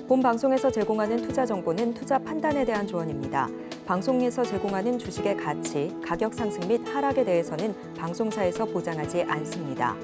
본 방송에서 제공하는 투자 정보는 투자 판단에 대한 조언입니다. 방송에서 제공하는 주식의 가치, 가격 상승 및 하락에 대해서는 방송사에서 보장하지 않습니다.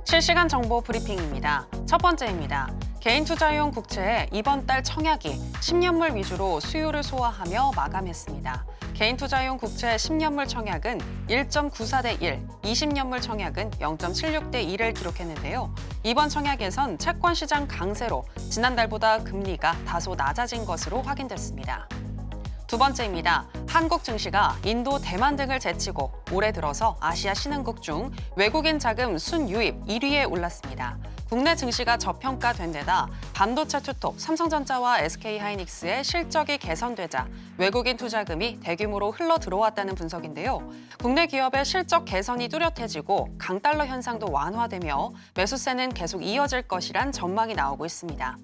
실시간 정보 브리핑입니다. 첫 번째입니다. 개인 투자용 국채의 이번 달 청약이 10년물 위주로 수요를 소화하며 마감했습니다. 개인 투자용 국채 10년물 청약은 1.94대 1, 20년물 청약은 0.76대 1을 기록했는데요. 이번 청약에선 채권 시장 강세로 지난달보다 금리가 다소 낮아진 것으로 확인됐습니다. 두 번째입니다. 한국 증시가 인도, 대만 등을 제치고 올해 들어서 아시아 신흥국 중 외국인 자금 순유입 1위에 올랐습니다. 국내 증시가 저평가된 데다 반도체 투톱 삼성전자와 SK하이닉스의 실적이 개선되자 외국인 투자금이 대규모로 흘러 들어왔다는 분석인데요. 국내 기업의 실적 개선이 뚜렷해지고 강달러 현상도 완화되며 매수세는 계속 이어질 것이란 전망이 나오고 있습니다.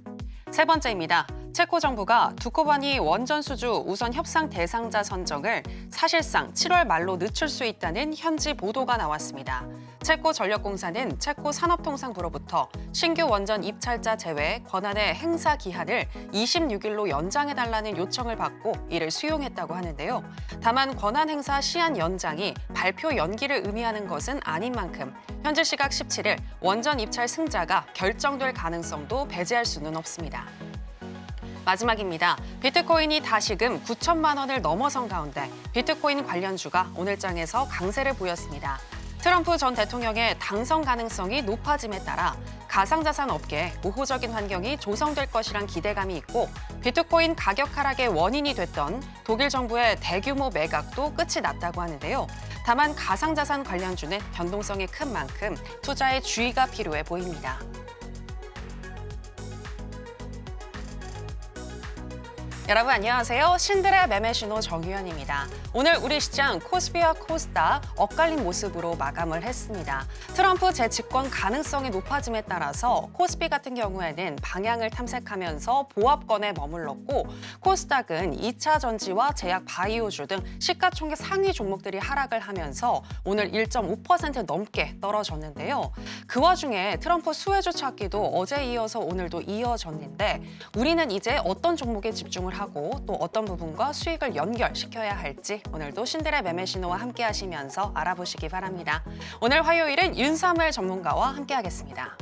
세 번째입니다. 체코 정부가 두코바니 원전 수주 우선 협상 대상자 선정을 사실상 7월 말로 늦출 수 있다는 현지 보도가 나왔습니다. 체코 전력공사는 체코 산업통상부로부터 신규 원전 입찰자 제외 권한의 행사 기한을 26일로 연장해달라는 요청을 받고 이를 수용했다고 하는데요. 다만 권한 행사 시한 연장이 발표 연기를 의미하는 것은 아닌 만큼 현지 시각 17일 원전 입찰 승자가 결정될 가능성도 배제할 수는 없습니다. 마지막입니다. 비트코인이 다시금 9천만 원을 넘어선 가운데 비트코인 관련주가 오늘장에서 강세를 보였습니다. 트럼프 전 대통령의 당선 가능성이 높아짐에 따라 가상자산 업계에 우호적인 환경이 조성될 것이란 기대감이 있고 비트코인 가격 하락의 원인이 됐던 독일 정부의 대규모 매각도 끝이 났다고 하는데요. 다만 가상자산 관련주는 변동성이 큰 만큼 투자에 주의가 필요해 보입니다. 여러분 안녕하세요. 신들의 매매신호 정유현입니다. 오늘 우리 시장 코스피와 코스닥 엇갈린 모습으로 마감을 했습니다. 트럼프 재집권 가능성이 높아짐에 따라서 코스피 같은 경우에는 방향을 탐색하면서 보합권에 머물렀고 코스닥은 2차 전지와 제약 바이오주 등 시가총액 상위 종목들이 하락을 하면서 오늘 1.5% 넘게 떨어졌는데요. 그 와중에 트럼프 수혜주 찾기도 어제 이어서 오늘도 이어졌는데 우리는 이제 어떤 종목에 집중을 하고 또 어떤 부분과 수익을 연결시켜야 할지 오늘도 신들의 매매 신호와 함께 하시면서 알아보시기 바랍니다. 오늘 화요일은 윤사무엘 전문가와 함께 하겠습니다.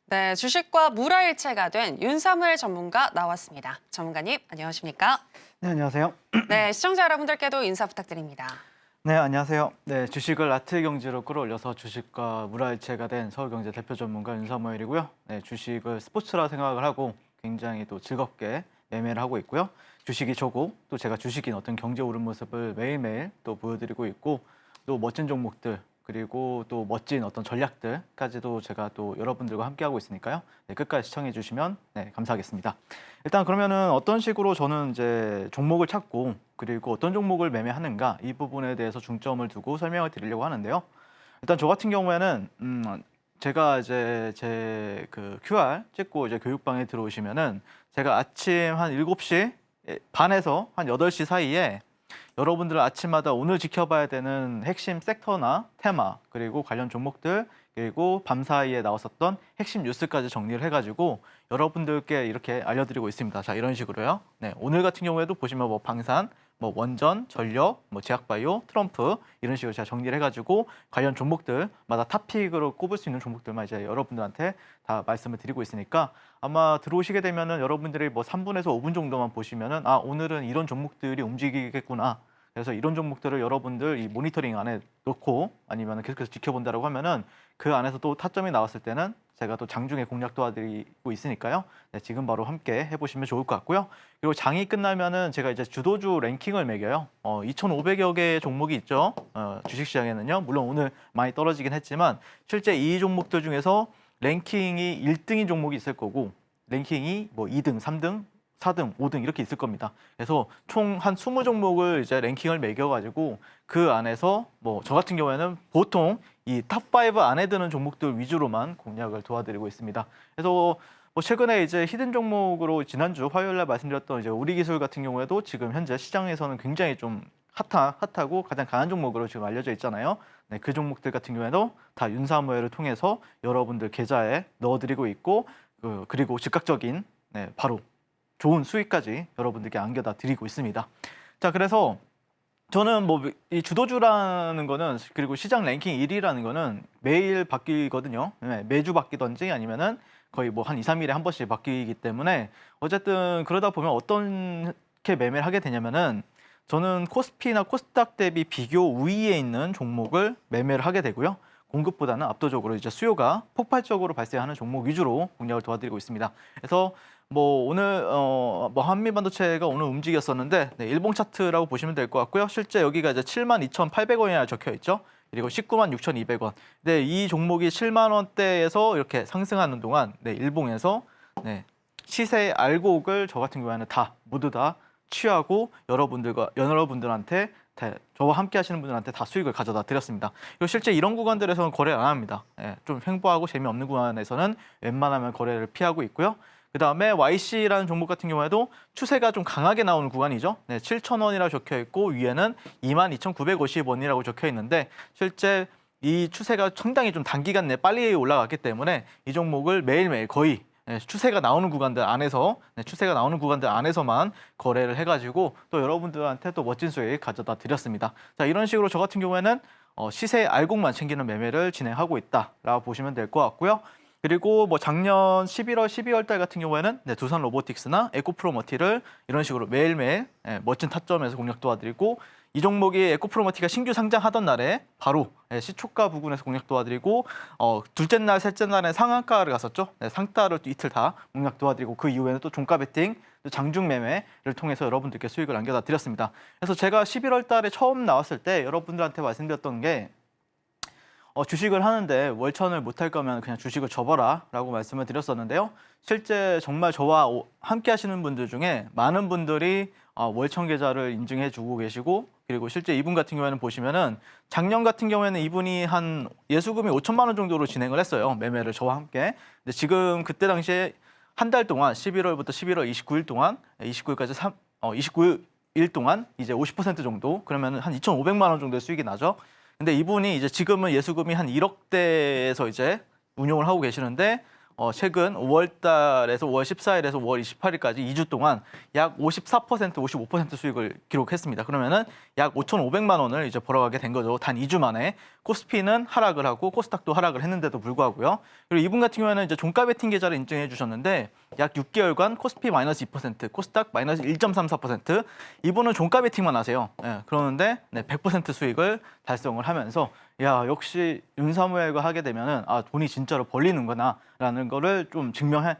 네, 주식과 물화일체가 된 윤사무엘 전문가 나왔습니다. 전문가님, 안녕하십니까? 네, 안녕하세요. 네, 시청자 여러분들께도 인사 부탁드립니다. 네, 안녕하세요. 네, 주식을 아트 경제로 끌어올려서 주식과 물화일체가 된 서울경제 대표 전문가 윤사무엘이고요. 네, 주식을 스포츠라 생각을 하고 굉장히 또 즐겁게 매매를 하고 있고요. 주식이 저고 또 제가 주식인 어떤 경제 오른 모습을 매일매일 또 보여드리고 있고 또 멋진 종목들 그리고 또 멋진 어떤 전략들까지도 제가 또 여러분들과 함께하고 있으니까요. 네, 끝까지 시청해 주시면 네, 감사하겠습니다. 일단 그러면은 어떤 식으로 저는 이제 종목을 찾고 그리고 어떤 종목을 매매하는가 이 부분에 대해서 중점을 두고 설명을 드리려고 하는데요. 일단 저 같은 경우에는 제가 이제 제 그 QR 찍고 이제 교육방에 들어오시면은 제가 아침 한 7시 반에서 한 8시 사이에 여러분들 아침마다 오늘 지켜봐야 되는 핵심 섹터나 테마 그리고 관련 종목들 그리고 밤 사이에 나왔었던 핵심 뉴스까지 정리를 해가지고 여러분들께 이렇게 알려드리고 있습니다. 자, 이런 식으로요. 네, 오늘 같은 경우에도 보시면 뭐 방산, 뭐 원전, 전력, 뭐 제약바이오, 트럼프 이런 식으로 제가 정리를 해가지고 관련 종목들마다 탑픽으로 꼽을 수 있는 종목들만 이제 여러분들한테 다 말씀을 드리고 있으니까 아마 들어오시게 되면은 여러분들이 뭐 3분에서 5분 정도만 보시면은 아, 오늘은 이런 종목들이 움직이겠구나. 그래서 이런 종목들을 여러분들 이 모니터링 안에 놓고 아니면 계속해서 지켜본다라고 하면은 그 안에서 또 타점이 나왔을 때는 제가 또 장중에 공략 도와드리고 있으니까요. 네, 지금 바로 함께 해보시면 좋을 것 같고요. 그리고 장이 끝나면은 제가 이제 주도주 랭킹을 매겨요. 2,500여 개의 종목이 있죠. 주식시장에는요. 물론 오늘 많이 떨어지긴 했지만 실제 이 종목들 중에서 랭킹이 1등인 종목이 있을 거고 랭킹이 뭐 2등, 3등, 4등, 5등 이렇게 있을 겁니다. 그래서 총 한 20종목을 이제 랭킹을 매겨가지고 그 안에서 뭐 저 같은 경우에는 보통 이 탑5 안에 드는 종목들 위주로만 공략을 도와드리고 있습니다. 그래서 뭐 최근에 이제 히든 종목으로 지난주 화요일 날 말씀드렸던 이제 우리기술 같은 경우에도 지금 현재 시장에서는 굉장히 좀 핫하고 가장 강한 종목으로 지금 알려져 있잖아요. 네, 그 종목들 같은 경우에도 다 윤사모회를 통해서 여러분들 계좌에 넣어드리고 있고 그리고 즉각적인 바로 좋은 수익까지 여러분들께 안겨다 드리고 있습니다. 자, 그래서 저는 뭐 이 주도주라는 거는 그리고 시장 랭킹 1위라는 거는 매일 바뀌거든요. 네, 매주 바뀌던지 아니면은 거의 뭐 한 2, 3일에 한 번씩 바뀌기 때문에 어쨌든 그러다 보면 어떻게 매매를 하게 되냐면은 저는 코스피나 코스닥 대비 비교 우위에 있는 종목을 매매를 하게 되고요. 공급보다는 압도적으로 이제 수요가 폭발적으로 발생하는 종목 위주로 공략을 도와드리고 있습니다. 그래서 뭐 오늘 뭐 한미반도체가 오늘 움직였었는데 일봉 차트라고 보시면 될 것 같고요. 실제 여기가 이제 72,800원이나 적혀 있죠. 그리고 196,200원. 네, 이 종목이 7만 원대에서 이렇게 상승하는 동안 일봉에서 시세 알곡을 저 같은 경우에는 모두 다 취하고 여러분들한테 저와 함께 하시는 분들한테 다 수익을 가져다 드렸습니다. 그리고 실제 이런 구간들에서는 거래 안 합니다. 좀 횡보하고 재미없는 구간에서는 웬만하면 거래를 피하고 있고요. 그 다음에 YC라는 종목 같은 경우에도 추세가 좀 강하게 나오는 구간이죠. 7,000원이라고 적혀 있고 위에는 22,950원이라고 적혀 있는데 실제 이 추세가 상당히 좀 단기간 내에 빨리 올라갔기 때문에 이 종목을 매일매일 거의 추세가 나오는 구간들 안에서만 거래를 해가지고 또 여러분들한테 또 멋진 수익 가져다 드렸습니다. 자, 이런 식으로 저 같은 경우에는 시세 알곡만 챙기는 매매를 진행하고 있다라고 보시면 될 것 같고요. 그리고 뭐 작년 11월, 12월 달 같은 경우에는 두산 로보틱스나 에코프로머티를 이런 식으로 매일매일 멋진 타점에서 공략 도와드리고 이 종목이 에코프로머티가 신규 상장하던 날에 바로 시초가 부근에서 공략 도와드리고 둘째 날, 셋째 날에 상한가를 갔었죠. 상따를 이틀 다 공략 도와드리고 그 이후에는 또 종가 베팅, 또 장중 매매를 통해서 여러분들께 수익을 안겨다 드렸습니다. 그래서 제가 11월 달에 처음 나왔을 때 여러분들한테 말씀드렸던 게 주식을 하는데 월천을 못할 거면 그냥 주식을 접어라 라고 말씀을 드렸었는데요. 실제 정말 저와 함께 하시는 분들 중에 많은 분들이 월천 계좌를 인증해 주고 계시고 그리고 실제 이분 같은 경우에는 보시면은 작년 같은 경우에는 이분이 한 예수금이 5천만 원 정도로 진행을 했어요. 매매를 저와 함께. 근데 지금 그때 당시에 한 달 동안 11월부터 11월 29일 동안 29일까지 29일 동안 이제 50% 정도 그러면 한 2,500만 원 정도의 수익이 나죠. 근데 이분이 이제 지금은 예수금이 한 1억대에서 이제 운용을 하고 계시는데 최근 5월 달에서 5월 14일에서 5월 28일까지 2주 동안 약 54%, 55% 수익을 기록했습니다. 그러면은 약 5,500만 원을 이제 벌어가게 된 거죠. 단 2주 만에. 코스피는 하락을 하고 코스닥도 하락을 했는데도 불구하고요. 그리고 이분 같은 경우에는 이제 종가 베팅 계좌를 인증해 주셨는데 약 6개월간 코스피 마이너스 2%, 코스닥 마이너스 1.34%. 이분은 종가 베팅만 하세요. 그러는데 100% 수익을 달성을 하면서 야, 역시 윤사무엘과 하게 되면은 돈이 진짜로 벌리는구나라는 거를 좀 증명해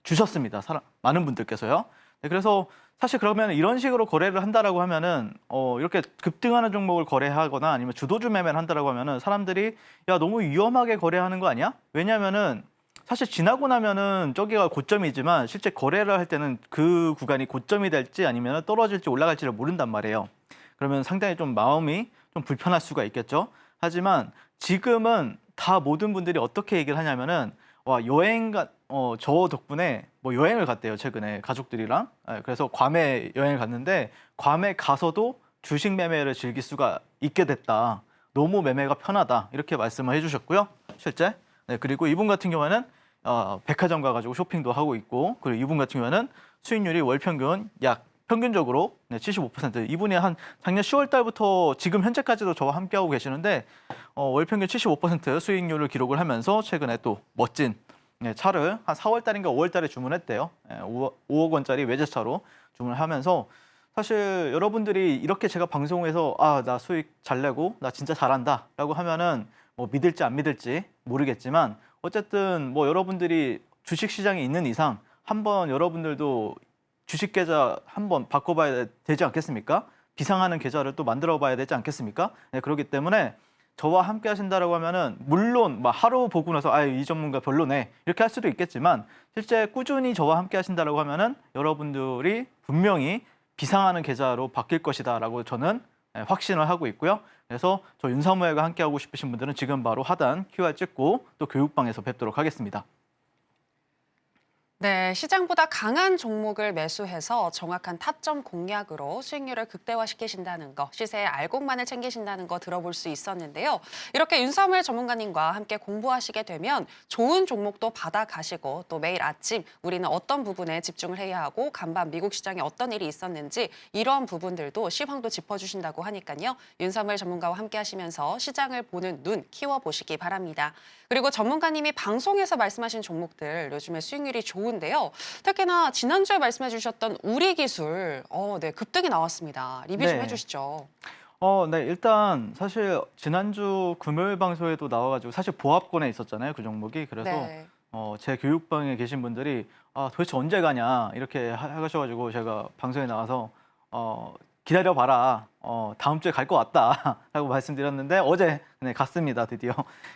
주셨습니다. 많은 분들께서요. 그래서 사실 그러면 이런 식으로 거래를 한다라고 하면은 이렇게 급등하는 종목을 거래하거나 아니면 주도주 매매를 한다라고 하면은 사람들이 야, 너무 위험하게 거래하는 거 아니야? 왜냐면은 사실 지나고 나면은 저기가 고점이지만 실제 거래를 할 때는 그 구간이 고점이 될지 아니면 떨어질지 올라갈지를 모른단 말이에요. 그러면 상당히 좀 마음이 좀 불편할 수가 있겠죠. 하지만 지금은 다 모든 분들이 어떻게 얘기를 하냐면은 와, 저 덕분에 뭐 여행을 갔대요. 최근에 가족들이랑. 그래서 괌에 여행을 갔는데 괌에 가서도 주식 매매를 즐길 수가 있게 됐다. 너무 매매가 편하다. 이렇게 말씀을 해주셨고요. 실제. 그리고 이분 같은 경우에는 백화점 가가지고 쇼핑도 하고 있고 그리고 이분 같은 경우에는 수익률이 월 평균 평균적으로 75%. 이분이 한 작년 10월 달부터 지금 현재까지도 저와 함께하고 계시는데 월 평균 75% 수익률을 기록을 하면서 최근에 또 멋진 차를 한 4월 달인가 5월 달에 주문했대요. 5억 원짜리 외제차로 주문을 하면서 사실 여러분들이 이렇게 제가 방송에서 나 수익 잘 내고 나 진짜 잘한다 라고 하면은 뭐 믿을지 안 믿을지 모르겠지만 어쨌든 뭐 여러분들이 주식 시장에 있는 이상 한번 여러분들도 주식 계좌 한번 바꿔봐야 되지 않겠습니까? 비상하는 계좌를 또 만들어봐야 되지 않겠습니까? 네, 그렇기 때문에 저와 함께 하신다라고 하면은 물론 막 하루 보고 나서 이 전문가 별로네 이렇게 할 수도 있겠지만 실제 꾸준히 저와 함께 하신다라고 하면은 여러분들이 분명히 비상하는 계좌로 바뀔 것이다라고 저는 확신을 하고 있고요. 그래서 저 윤사무엘과 함께 하고 싶으신 분들은 지금 바로 하단 QR 찍고 또 교육방에서 뵙도록 하겠습니다. 네, 시장보다 강한 종목을 매수해서 정확한 타점 공략으로 수익률을 극대화시키신다는 거, 시세의 알곡만을 챙기신다는 거 들어볼 수 있었는데요. 이렇게 윤사무엘 전문가님과 함께 공부하시게 되면 좋은 종목도 받아가시고 또 매일 아침 우리는 어떤 부분에 집중을 해야 하고 간밤 미국 시장에 어떤 일이 있었는지 이런 부분들도 시황도 짚어주신다고 하니까요. 윤사무엘 전문가와 함께 하시면서 시장을 보는 눈 키워보시기 바랍니다. 그리고 전문가님이 방송에서 말씀하신 종목들 요즘에 수익률이 좋은데요. 특히나 지난주에 말씀해 주셨던 우리기술 네, 급등이 나왔습니다. 리뷰 좀 네. 해주시죠. 네, 일단 사실 지난주 금요일 방송에도 나와가지고 사실 보합권에 있었잖아요, 그 종목이. 그래서 네. 제 교육방에 계신 분들이 도대체 언제 가냐 이렇게 하셔가지고 제가 방송에 나와서 기다려봐라. 다음 주에 갈 것 같다라고 말씀드렸는데 어제 갔습니다, 드디어.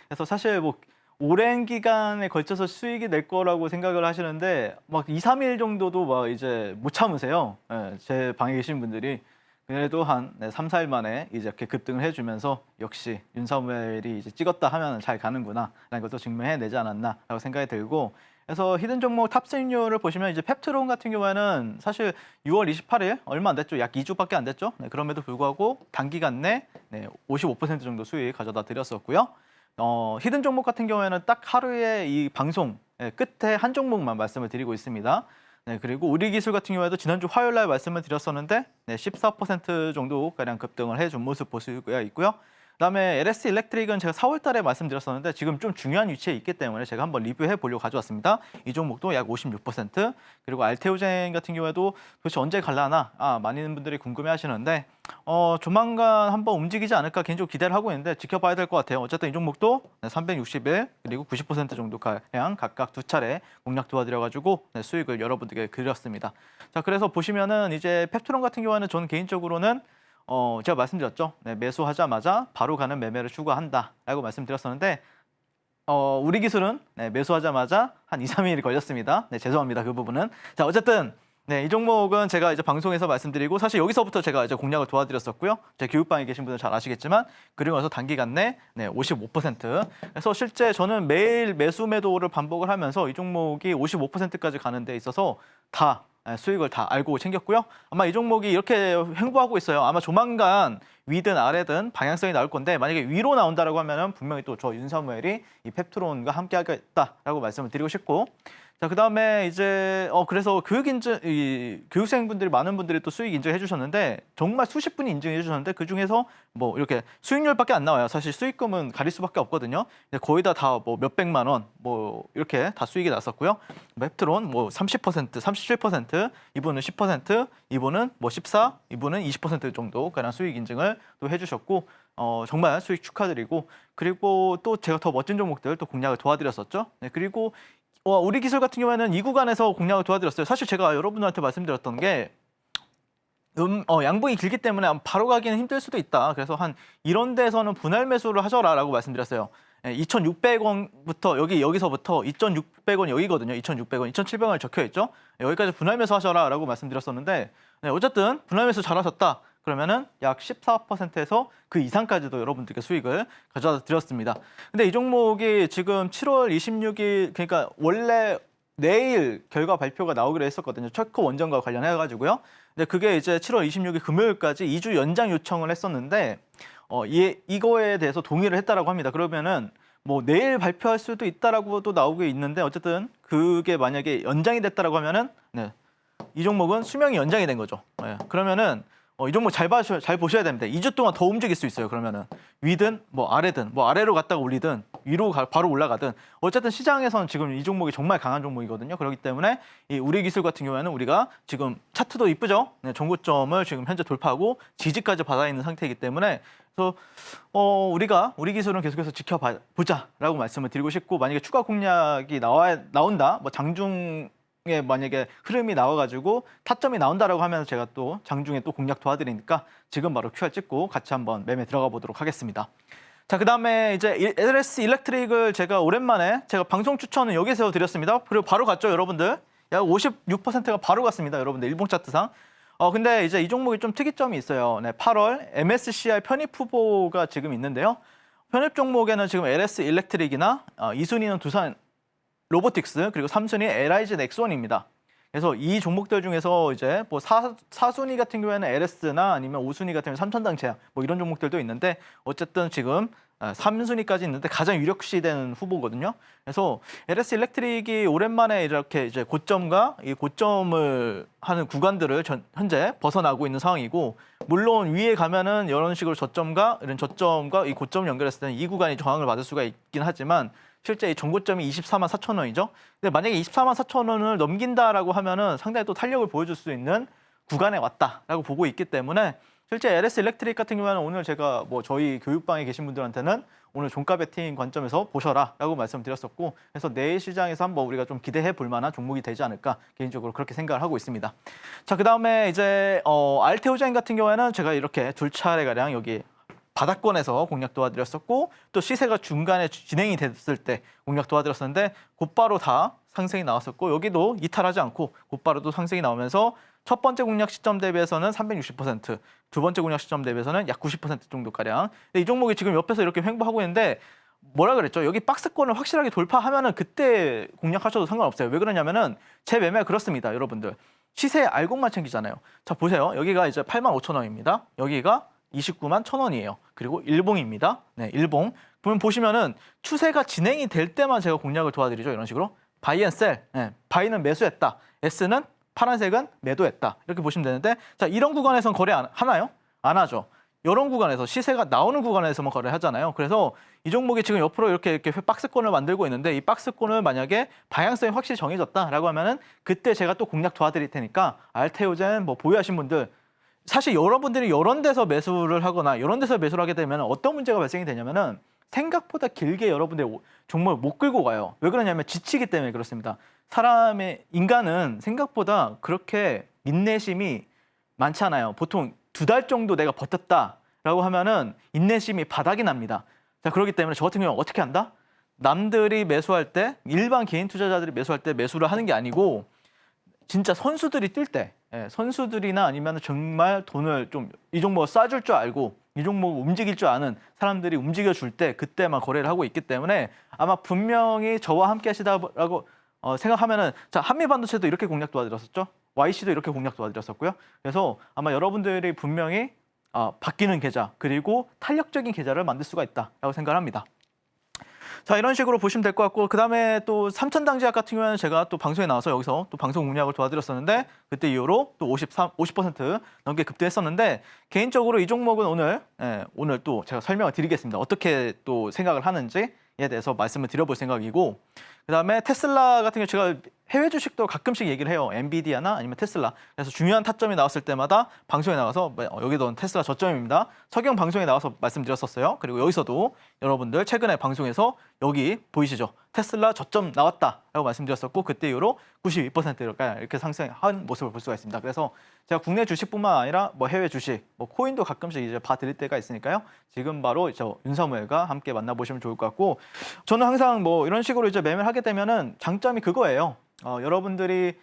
그래서 사실 뭐 오랜 기간에 걸쳐서 수익이 낼 거라고 생각을 하시는데 막 2, 3일 정도도 막 이제 못 참으세요. 제 방에 계신 분들이. 그래도 한 3, 4일 만에 이제 이렇게 급등을 해주면서 역시 윤사무엘이 이제 찍었다 하면 잘 가는구나라는 것도 증명해내지 않았나라고 생각이 들고 그래서 히든 종목 탑 수익률을 보시면 이제 펩트론 같은 경우에는 사실 6월 28일 얼마 안 됐죠. 약 2주밖에 안 됐죠. 그럼에도 불구하고 단기간 내 55% 정도 수익 가져다 드렸었고요. 히든 종목 같은 경우에는 딱 하루에 이 방송 끝에 한 종목만 말씀을 드리고 있습니다. 그리고 우리기술 같은 경우에도 지난주 화요일 날 말씀을 드렸었는데 14% 정도 가량 급등을 해준 모습 볼 수가 있고요. 그다음에 LS 일렉트릭은 제가 4월 달에 말씀드렸었는데 지금 좀 중요한 위치에 있기 때문에 제가 한번 리뷰해 보려고 가져왔습니다. 이 종목도 약 56%. 그리고 알테오젠 같은 경우에도 도대체 언제 갈라나 많은 분들이 궁금해 하시는데 조만간 한번 움직이지 않을까 개인적으로 기대를 하고 있는데 지켜봐야 될 것 같아요. 어쨌든 이 종목도 361 그리고 90% 정도 가량 각각 두 차례 공략 도와드려가지고 수익을 여러분들께 드렸습니다. 자, 그래서 보시면은 이제 펩트론 같은 경우에는 저는 개인적으로는 제가 말씀드렸죠. 매수하자마자 바로 가는 매매를 추구한다라고 말씀드렸었는데 우리 기술은 매수하자마자 한 2, 3일이 걸렸습니다. 죄송합니다. 그 부분은. 자, 어쨌든 이 종목은 제가 이제 방송에서 말씀드리고 사실 여기서부터 제가 이제 공략을 도와드렸었고요. 제 교육방에 계신 분들 잘 아시겠지만 그리고 나서 단기간 내 55%. 그래서 실제 저는 매일 매수 매도를 반복을 하면서 이 종목이 55%까지 가는 데 있어서 다 수익을 다 알고 챙겼고요. 아마 이 종목이 이렇게 횡보하고 있어요. 아마 조만간 위든 아래든 방향성이 나올 건데 만약에 위로 나온다라고 하면은 분명히 또 저 윤사무엘이 이 펩트론과 함께 하겠다라고 말씀을 드리고 싶고 자, 그다음에 이제 그래서 교육생분들이 많은 분들이 또 수익 인증해 주셨는데 정말 수십 분이 인증해 주셨는데 그 중에서 뭐 이렇게 수익률밖에 안 나와요. 사실 수익금은 가릴 수밖에 없거든요. 근데 거의 다 뭐 몇백만 원 뭐 이렇게 다 수익이 났었고요. 펩트론 뭐 30%, 37%, 이분은 10%, 이분은 뭐 14, 이분은 20% 정도 가량 수익 인증을 또 해주셨고 정말 수익 축하드리고 그리고 또 제가 더 멋진 종목들 또 공략을 도와드렸었죠. 그리고 우리 기술 같은 경우에는 이 구간에서 공략을 도와드렸어요. 사실 제가 여러분들한테 말씀드렸던 게 양봉이 길기 때문에 바로 가기는 힘들 수도 있다. 그래서 한 이런 데서는 분할 매수를 하셔라라고 말씀드렸어요. 2,600원부터 여기서부터 2,600원 여기거든요. 2,600원, 2,700원이 적혀 있죠. 여기까지 분할 매수 하셔라라고 말씀드렸었는데 어쨌든 분할 매수 잘하셨다. 그러면은 약 14%에서 그 이상까지도 여러분들께 수익을 가져다 드렸습니다. 근데 이 종목이 지금 7월 26일 그러니까 원래 내일 결과 발표가 나오기로 했었거든요. 철코 원전과 관련해 가지고요. 근데 그게 이제 7월 26일 금요일까지 2주 연장 요청을 했었는데 이거에 대해서 동의를 했다라고 합니다. 그러면은 뭐 내일 발표할 수도 있다라고도 나오고 있는데 어쨌든 그게 만약에 연장이 됐다라고 하면은 이 종목은 수명이 연장이 된 거죠. 그러면은 이 종목 잘 보셔야 됩니다. 2주 동안 더 움직일 수 있어요. 그러면은 위든 뭐 아래든 뭐 아래로 갔다가 올리든 위로 바로 올라가든 어쨌든 시장에서는 지금 이 종목이 정말 강한 종목이거든요. 그렇기 때문에 이 우리 기술 같은 경우에는 우리가 지금 차트도 이쁘죠. 네, 전고점을 지금 현재 돌파하고 지지까지 받아 있는 상태이기 때문에 그래서 우리가 우리 기술은 계속해서 지켜보자라고 말씀을 드리고 싶고 만약에 추가 공략이 나온다 뭐 장중 만약에 흐름이 나와가지고 타점이 나온다라고 하면 제가 또 장중에 또 공략 도와드리니까 지금 바로 QR 찍고 같이 한번 매매 들어가 보도록 하겠습니다. 자, 그다음에 이제 LS 일렉트릭을 제가 오랜만에 제가 방송 추천은 여기서 드렸습니다. 그리고 바로 갔죠, 여러분들. 약 56%가 바로 갔습니다, 여러분들. 일봉 차트상. 근데 이제 이 종목이 좀 특이점이 있어요. 네, 8월 MSCI 편입 후보가 지금 있는데요. 편입 종목에는 지금 LS 일렉트릭이나 2순위는 두산 로보틱스 그리고 3순위 LIG 넥스원입니다. 그래서 이 종목들 중에서 이제 뭐 4순위 같은 경우에는 LS나 아니면 5순위 같은 경우는 삼천당 제약 뭐 이런 종목들도 있는데 어쨌든 지금 3순위까지 있는데 가장 유력시되는 후보거든요. 그래서 LS 일렉트릭이 오랜만에 이렇게 이제 고점과 이 고점을 하는 구간들을 현재 벗어나고 있는 상황이고 물론 위에 가면은 이런 식으로 이런 저점과 이 고점을 연결했을 때는 이 구간이 저항을 받을 수가 있긴 하지만 실제 이 전고점이 24만 4천 원이죠. 근데 만약에 24만 4천 원을 넘긴다라고 하면은 상당히 또 탄력을 보여줄 수 있는 구간에 왔다라고 보고 있기 때문에 실제 LS 일렉트릭 같은 경우에는 오늘 제가 뭐 저희 교육방에 계신 분들한테는 오늘 종가 베팅 관점에서 보셔라라고 말씀드렸었고 그래서 내일 시장에서 한번 우리가 좀 기대해 볼 만한 종목이 되지 않을까 개인적으로 그렇게 생각을 하고 있습니다. 자, 그다음에 이제 알테오젠 같은 경우에는 제가 이렇게 두 차례 가량 여기 바닥권에서 공략 도와드렸었고 또 시세가 중간에 진행이 됐을 때 공략 도와드렸었는데 곧바로 다 상승이 나왔었고 여기도 이탈하지 않고 곧바로 또 상승이 나오면서 첫 번째 공략 시점 대비해서는 360%, 두 번째 공략 시점 대비해서는 약 90% 정도가량. 이 종목이 지금 옆에서 이렇게 횡보하고 있는데 뭐라 그랬죠? 여기 박스권을 확실하게 돌파하면은 그때 공략하셔도 상관없어요. 왜 그러냐면은 제 매매가 그렇습니다, 여러분들. 시세 알곡만 챙기잖아요. 자, 보세요. 여기가 이제 85,000원입니다. 여기가 29만 1,000원이에요. 그리고 일봉입니다. 네, 일봉. 보시면은 추세가 진행이 될 때만 제가 공략을 도와드리죠. 이런 식으로. 바이 앤 셀. 네, 바이는 매수했다. S는 파란색은 매도했다. 이렇게 보시면 되는데 자, 이런 구간에선 거래 하나요? 안 하죠. 이런 구간에서 시세가 나오는 구간에서만 거래하잖아요. 그래서 이 종목이 지금 옆으로 이렇게 박스권을 만들고 있는데 이 박스권을 만약에 방향성이 확실히 정해졌다라고 하면은 그때 제가 또 공략 도와드릴 테니까 알테오젠 뭐 보유하신 분들 사실 여러분들이 이런 데서 매수를 하거나 이런 데서 매수를 하게 되면 어떤 문제가 발생이 되냐면은 생각보다 길게 여러분들 종목을 못 끌고 가요. 왜 그러냐면 지치기 때문에 그렇습니다. 인간은 생각보다 그렇게 인내심이 많지 않아요. 보통 2달 정도 내가 버텼다라고 하면은 인내심이 바닥이 납니다. 자, 그렇기 때문에 저 같은 경우는 어떻게 한다? 남들이 매수할 때, 일반 개인 투자자들이 매수할 때 매수를 하는 게 아니고 진짜 선수들이 뛸 때, 선수들이나 아니면 정말 돈을 좀 이 종목을 쏴줄 줄 알고 이 종목을 움직일 줄 아는 사람들이 움직여줄 때 그때만 거래를 하고 있기 때문에 아마 분명히 저와 함께 하시다라고 생각하면은 자, 한미반도체도 이렇게 공략 도와드렸었죠. YC도 이렇게 공략 도와드렸었고요. 그래서 아마 여러분들이 분명히 바뀌는 계좌 그리고 탄력적인 계좌를 만들 수가 있다라고 생각을 합니다. 자, 이런 식으로 보시면 될 것 같고 그다음에 또 삼천당제약 같은 경우에는 제가 또 방송에 나와서 여기서 또 방송 공략을 도와드렸었는데 그때 이후로 또 50% 넘게 급등했었는데 개인적으로 이 종목은 오늘 또 제가 설명을 드리겠습니다. 어떻게 또 생각을 하는지에 대해서 말씀을 드려볼 생각이고 그다음에 테슬라 같은 경우 제가 해외 주식도 가끔씩 얘기를 해요. 엔비디아나 아니면 테슬라. 그래서 중요한 타점이 나왔을 때마다 방송에 나가서 여기도 테슬라 저점입니다. 석영 방송에 나와서 말씀드렸었어요. 그리고 여기서도 여러분들 최근에 방송에서 여기 보이시죠? 테슬라 저점 나왔다라고 말씀드렸었고 그때 이후로 92%가 이렇게 상승한 모습을 볼 수가 있습니다. 그래서 제가 국내 주식뿐만 아니라 뭐 해외 주식, 뭐 코인도 가끔씩 이제 봐드릴 때가 있으니까요. 지금 바로 저 윤사무엘과 함께 만나보시면 좋을 것 같고 저는 항상 뭐 이런 식으로 이제 매매를 하게 되면은 장점이 그거예요. 여러분들이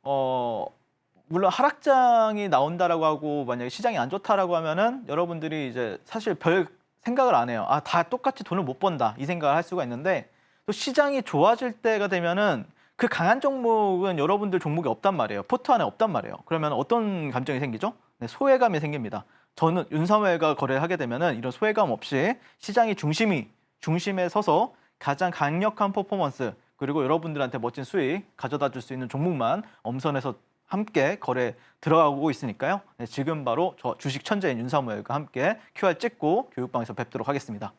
물론 하락장이 나온다라고 하고 만약에 시장이 안 좋다라고 하면은 여러분들이 이제 사실 별 생각을 안 해요. 다 똑같이 돈을 못 번다 이 생각을 할 수가 있는데 또 시장이 좋아질 때가 되면은 그 강한 종목은 여러분들 종목이 없단 말이에요. 포트 안에 없단 말이에요. 그러면 어떤 감정이 생기죠? 네, 소외감이 생깁니다. 저는 윤사무엘과 거래를 하게 되면은 이런 소외감 없이 시장이 중심에 서서 가장 강력한 퍼포먼스 그리고 여러분들한테 멋진 수익 가져다 줄 수 있는 종목만 엄선해서 함께 거래 들어가고 있으니까요. 네, 지금 바로 저 주식 천재인 윤사무엘과 함께 QR 찍고 교육방에서 뵙도록 하겠습니다.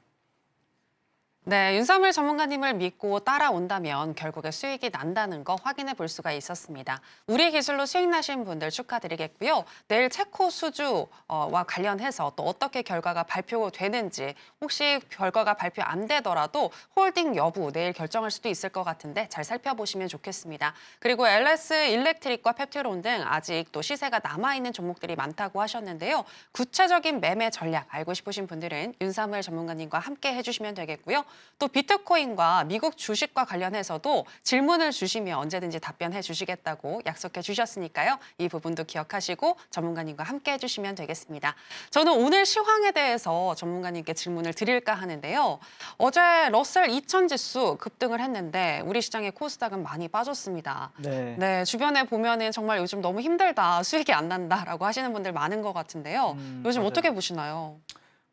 네, 윤사무엘 전문가님을 믿고 따라온다면 결국에 수익이 난다는 거 확인해 볼 수가 있었습니다. 우리 기술로 수익 나신 분들 축하드리겠고요. 내일 체코 수주와 관련해서 또 어떻게 결과가 발표되는지 혹시 결과가 발표 안 되더라도 홀딩 여부 내일 결정할 수도 있을 것 같은데 잘 살펴보시면 좋겠습니다. 그리고 LS 일렉트릭과 펩트론 등 아직 또 시세가 남아있는 종목들이 많다고 하셨는데요. 구체적인 매매 전략 알고 싶으신 분들은 윤사무엘 전문가님과 함께 해주시면 되겠고요. 또 비트코인과 미국 주식과 관련해서도 질문을 주시면 언제든지 답변해 주시겠다고 약속해 주셨으니까요. 이 부분도 기억하시고 전문가님과 함께 해주시면 되겠습니다. 저는 오늘 시황에 대해서 전문가님께 질문을 드릴까 하는데요. 어제 러셀 2000 지수 급등을 했는데 우리 시장의 코스닥은 많이 빠졌습니다. 네, 주변에 보면은 정말 요즘 너무 힘들다, 수익이 안 난다라고 하시는 분들 많은 것 같은데요. 요즘 맞아요. 어떻게 보시나요?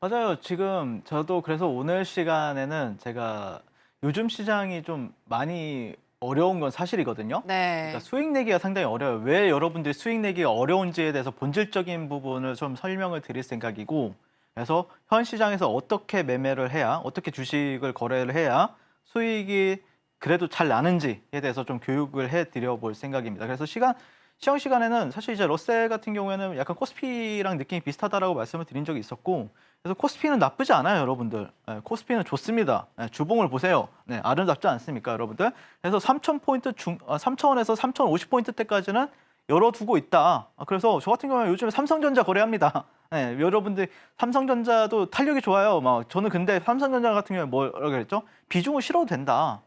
맞아요. 지금 저도 그래서 오늘 시간에는 제가 요즘 시장이 좀 많이 어려운 건 사실이거든요. 네. 그러니까 수익 내기가 상당히 어려워요. 왜 여러분들이 수익 내기가 어려운지에 대해서 본질적인 부분을 좀 설명을 드릴 생각이고, 그래서 현 시장에서 어떻게 매매를 해야, 어떻게 주식을 거래를 해야 수익이 그래도 잘 나는지에 대해서 좀 교육을 해드려 볼 생각입니다. 그래서 시험 시간에는 사실 이제 러셀 같은 경우에는 약간 코스피랑 느낌이 비슷하다라고 말씀을 드린 적이 있었고, 그래서 코스피는 나쁘지 않아요, 여러분들. 네, 코스피는 좋습니다. 네, 주봉을 보세요. 네, 아름답지 않습니까, 여러분들? 그래서 3,000포인트 3,000원에서 3,050포인트대까지는 열어두고 있다. 그래서 저 같은 경우는 요즘에 삼성전자 거래합니다. 네, 여러분들 삼성전자도 탄력이 좋아요. 막 저는 근데 삼성전자 같은 경우에 뭐라고 그랬죠? 비중을 실어도 된다.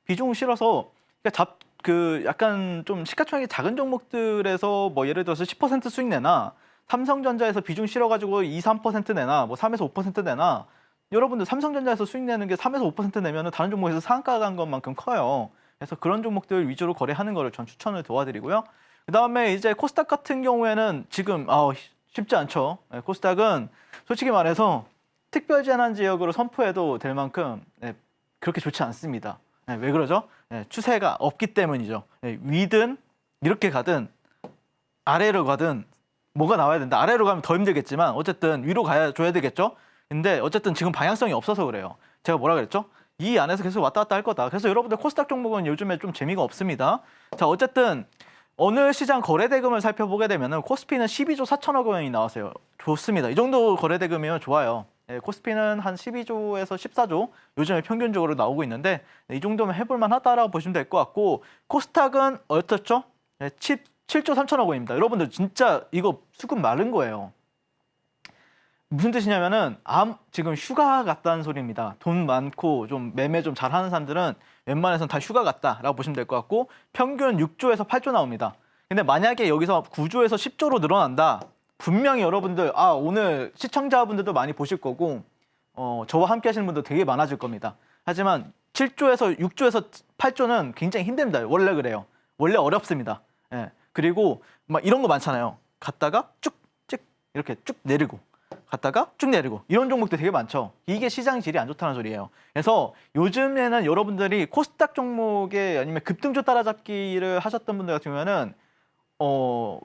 비중을 실어서 약간 좀 시가총액이 작은 종목들에서 뭐 예를 들어서 10% 수익 내나, 삼성전자에서 비중 실어가지고 2, 3% 내나, 뭐 3에서 5% 내나, 여러분들 삼성전자에서 수익 내는 게 3에서 5% 내면은 다른 종목에서 상한가 간 것만큼 커요. 그래서 그런 종목들 위주로 거래하는 거를 전 추천을 도와드리고요. 그다음에 이제 코스닥 같은 경우에는 지금 쉽지 않죠. 네, 코스닥은 솔직히 말해서 특별재난 지역으로 선포해도 될 만큼 그렇게 좋지 않습니다. 네, 왜 그러죠? 네, 추세가 없기 때문이죠. 네, 위든 이렇게 가든 아래로 가든 뭐가 나와야 된다. 아래로 가면 더 힘들겠지만 어쨌든 위로 줘야 되겠죠. 근데 어쨌든 지금 방향성이 없어서 그래요. 제가 뭐라 그랬죠? 이 안에서 계속 왔다 갔다 할 거다. 그래서 여러분들 코스닥 종목은 요즘에 좀 재미가 없습니다. 자, 어쨌든 오늘 시장 거래대금을 살펴보게 되면은 코스피는 12조 4천억 원이 나왔어요. 좋습니다. 이 정도 거래대금이면 좋아요. 네, 코스피는 한 12조에서 14조 요즘에 평균적으로 나오고 있는데 이 정도면 해볼만 하다라고 보시면 될 것 같고, 코스닥은 어떻죠? 7조 3천억 원입니다. 여러분들 진짜 이거 수급 마른 거예요. 무슨 뜻이냐면은 지금 휴가 갔다는 소리입니다. 돈 많고 좀 매매 좀 잘하는 사람들은 웬만해서는 다 휴가 갔다라고 보시면 될 것 같고, 평균 6조에서 8조 나옵니다. 근데 만약에 여기서 9조에서 10조로 늘어난다. 분명히 여러분들 오늘 시청자분들도 많이 보실 거고 저와 함께 하시는 분도 되게 많아질 겁니다. 하지만 7조에서 6조에서 8조는 굉장히 힘듭니다. 원래 그래요. 원래 어렵습니다. 예. 그리고 막 이런 거 많잖아요. 갔다가 이렇게 쭉 내리고 갔다가 쭉 내리고 이런 종목들 되게 많죠. 이게 시장 질이 안 좋다는 소리예요. 그래서 요즘에는 여러분들이 코스닥 종목에 아니면 급등주 따라잡기를 하셨던 분들 같은 경우에는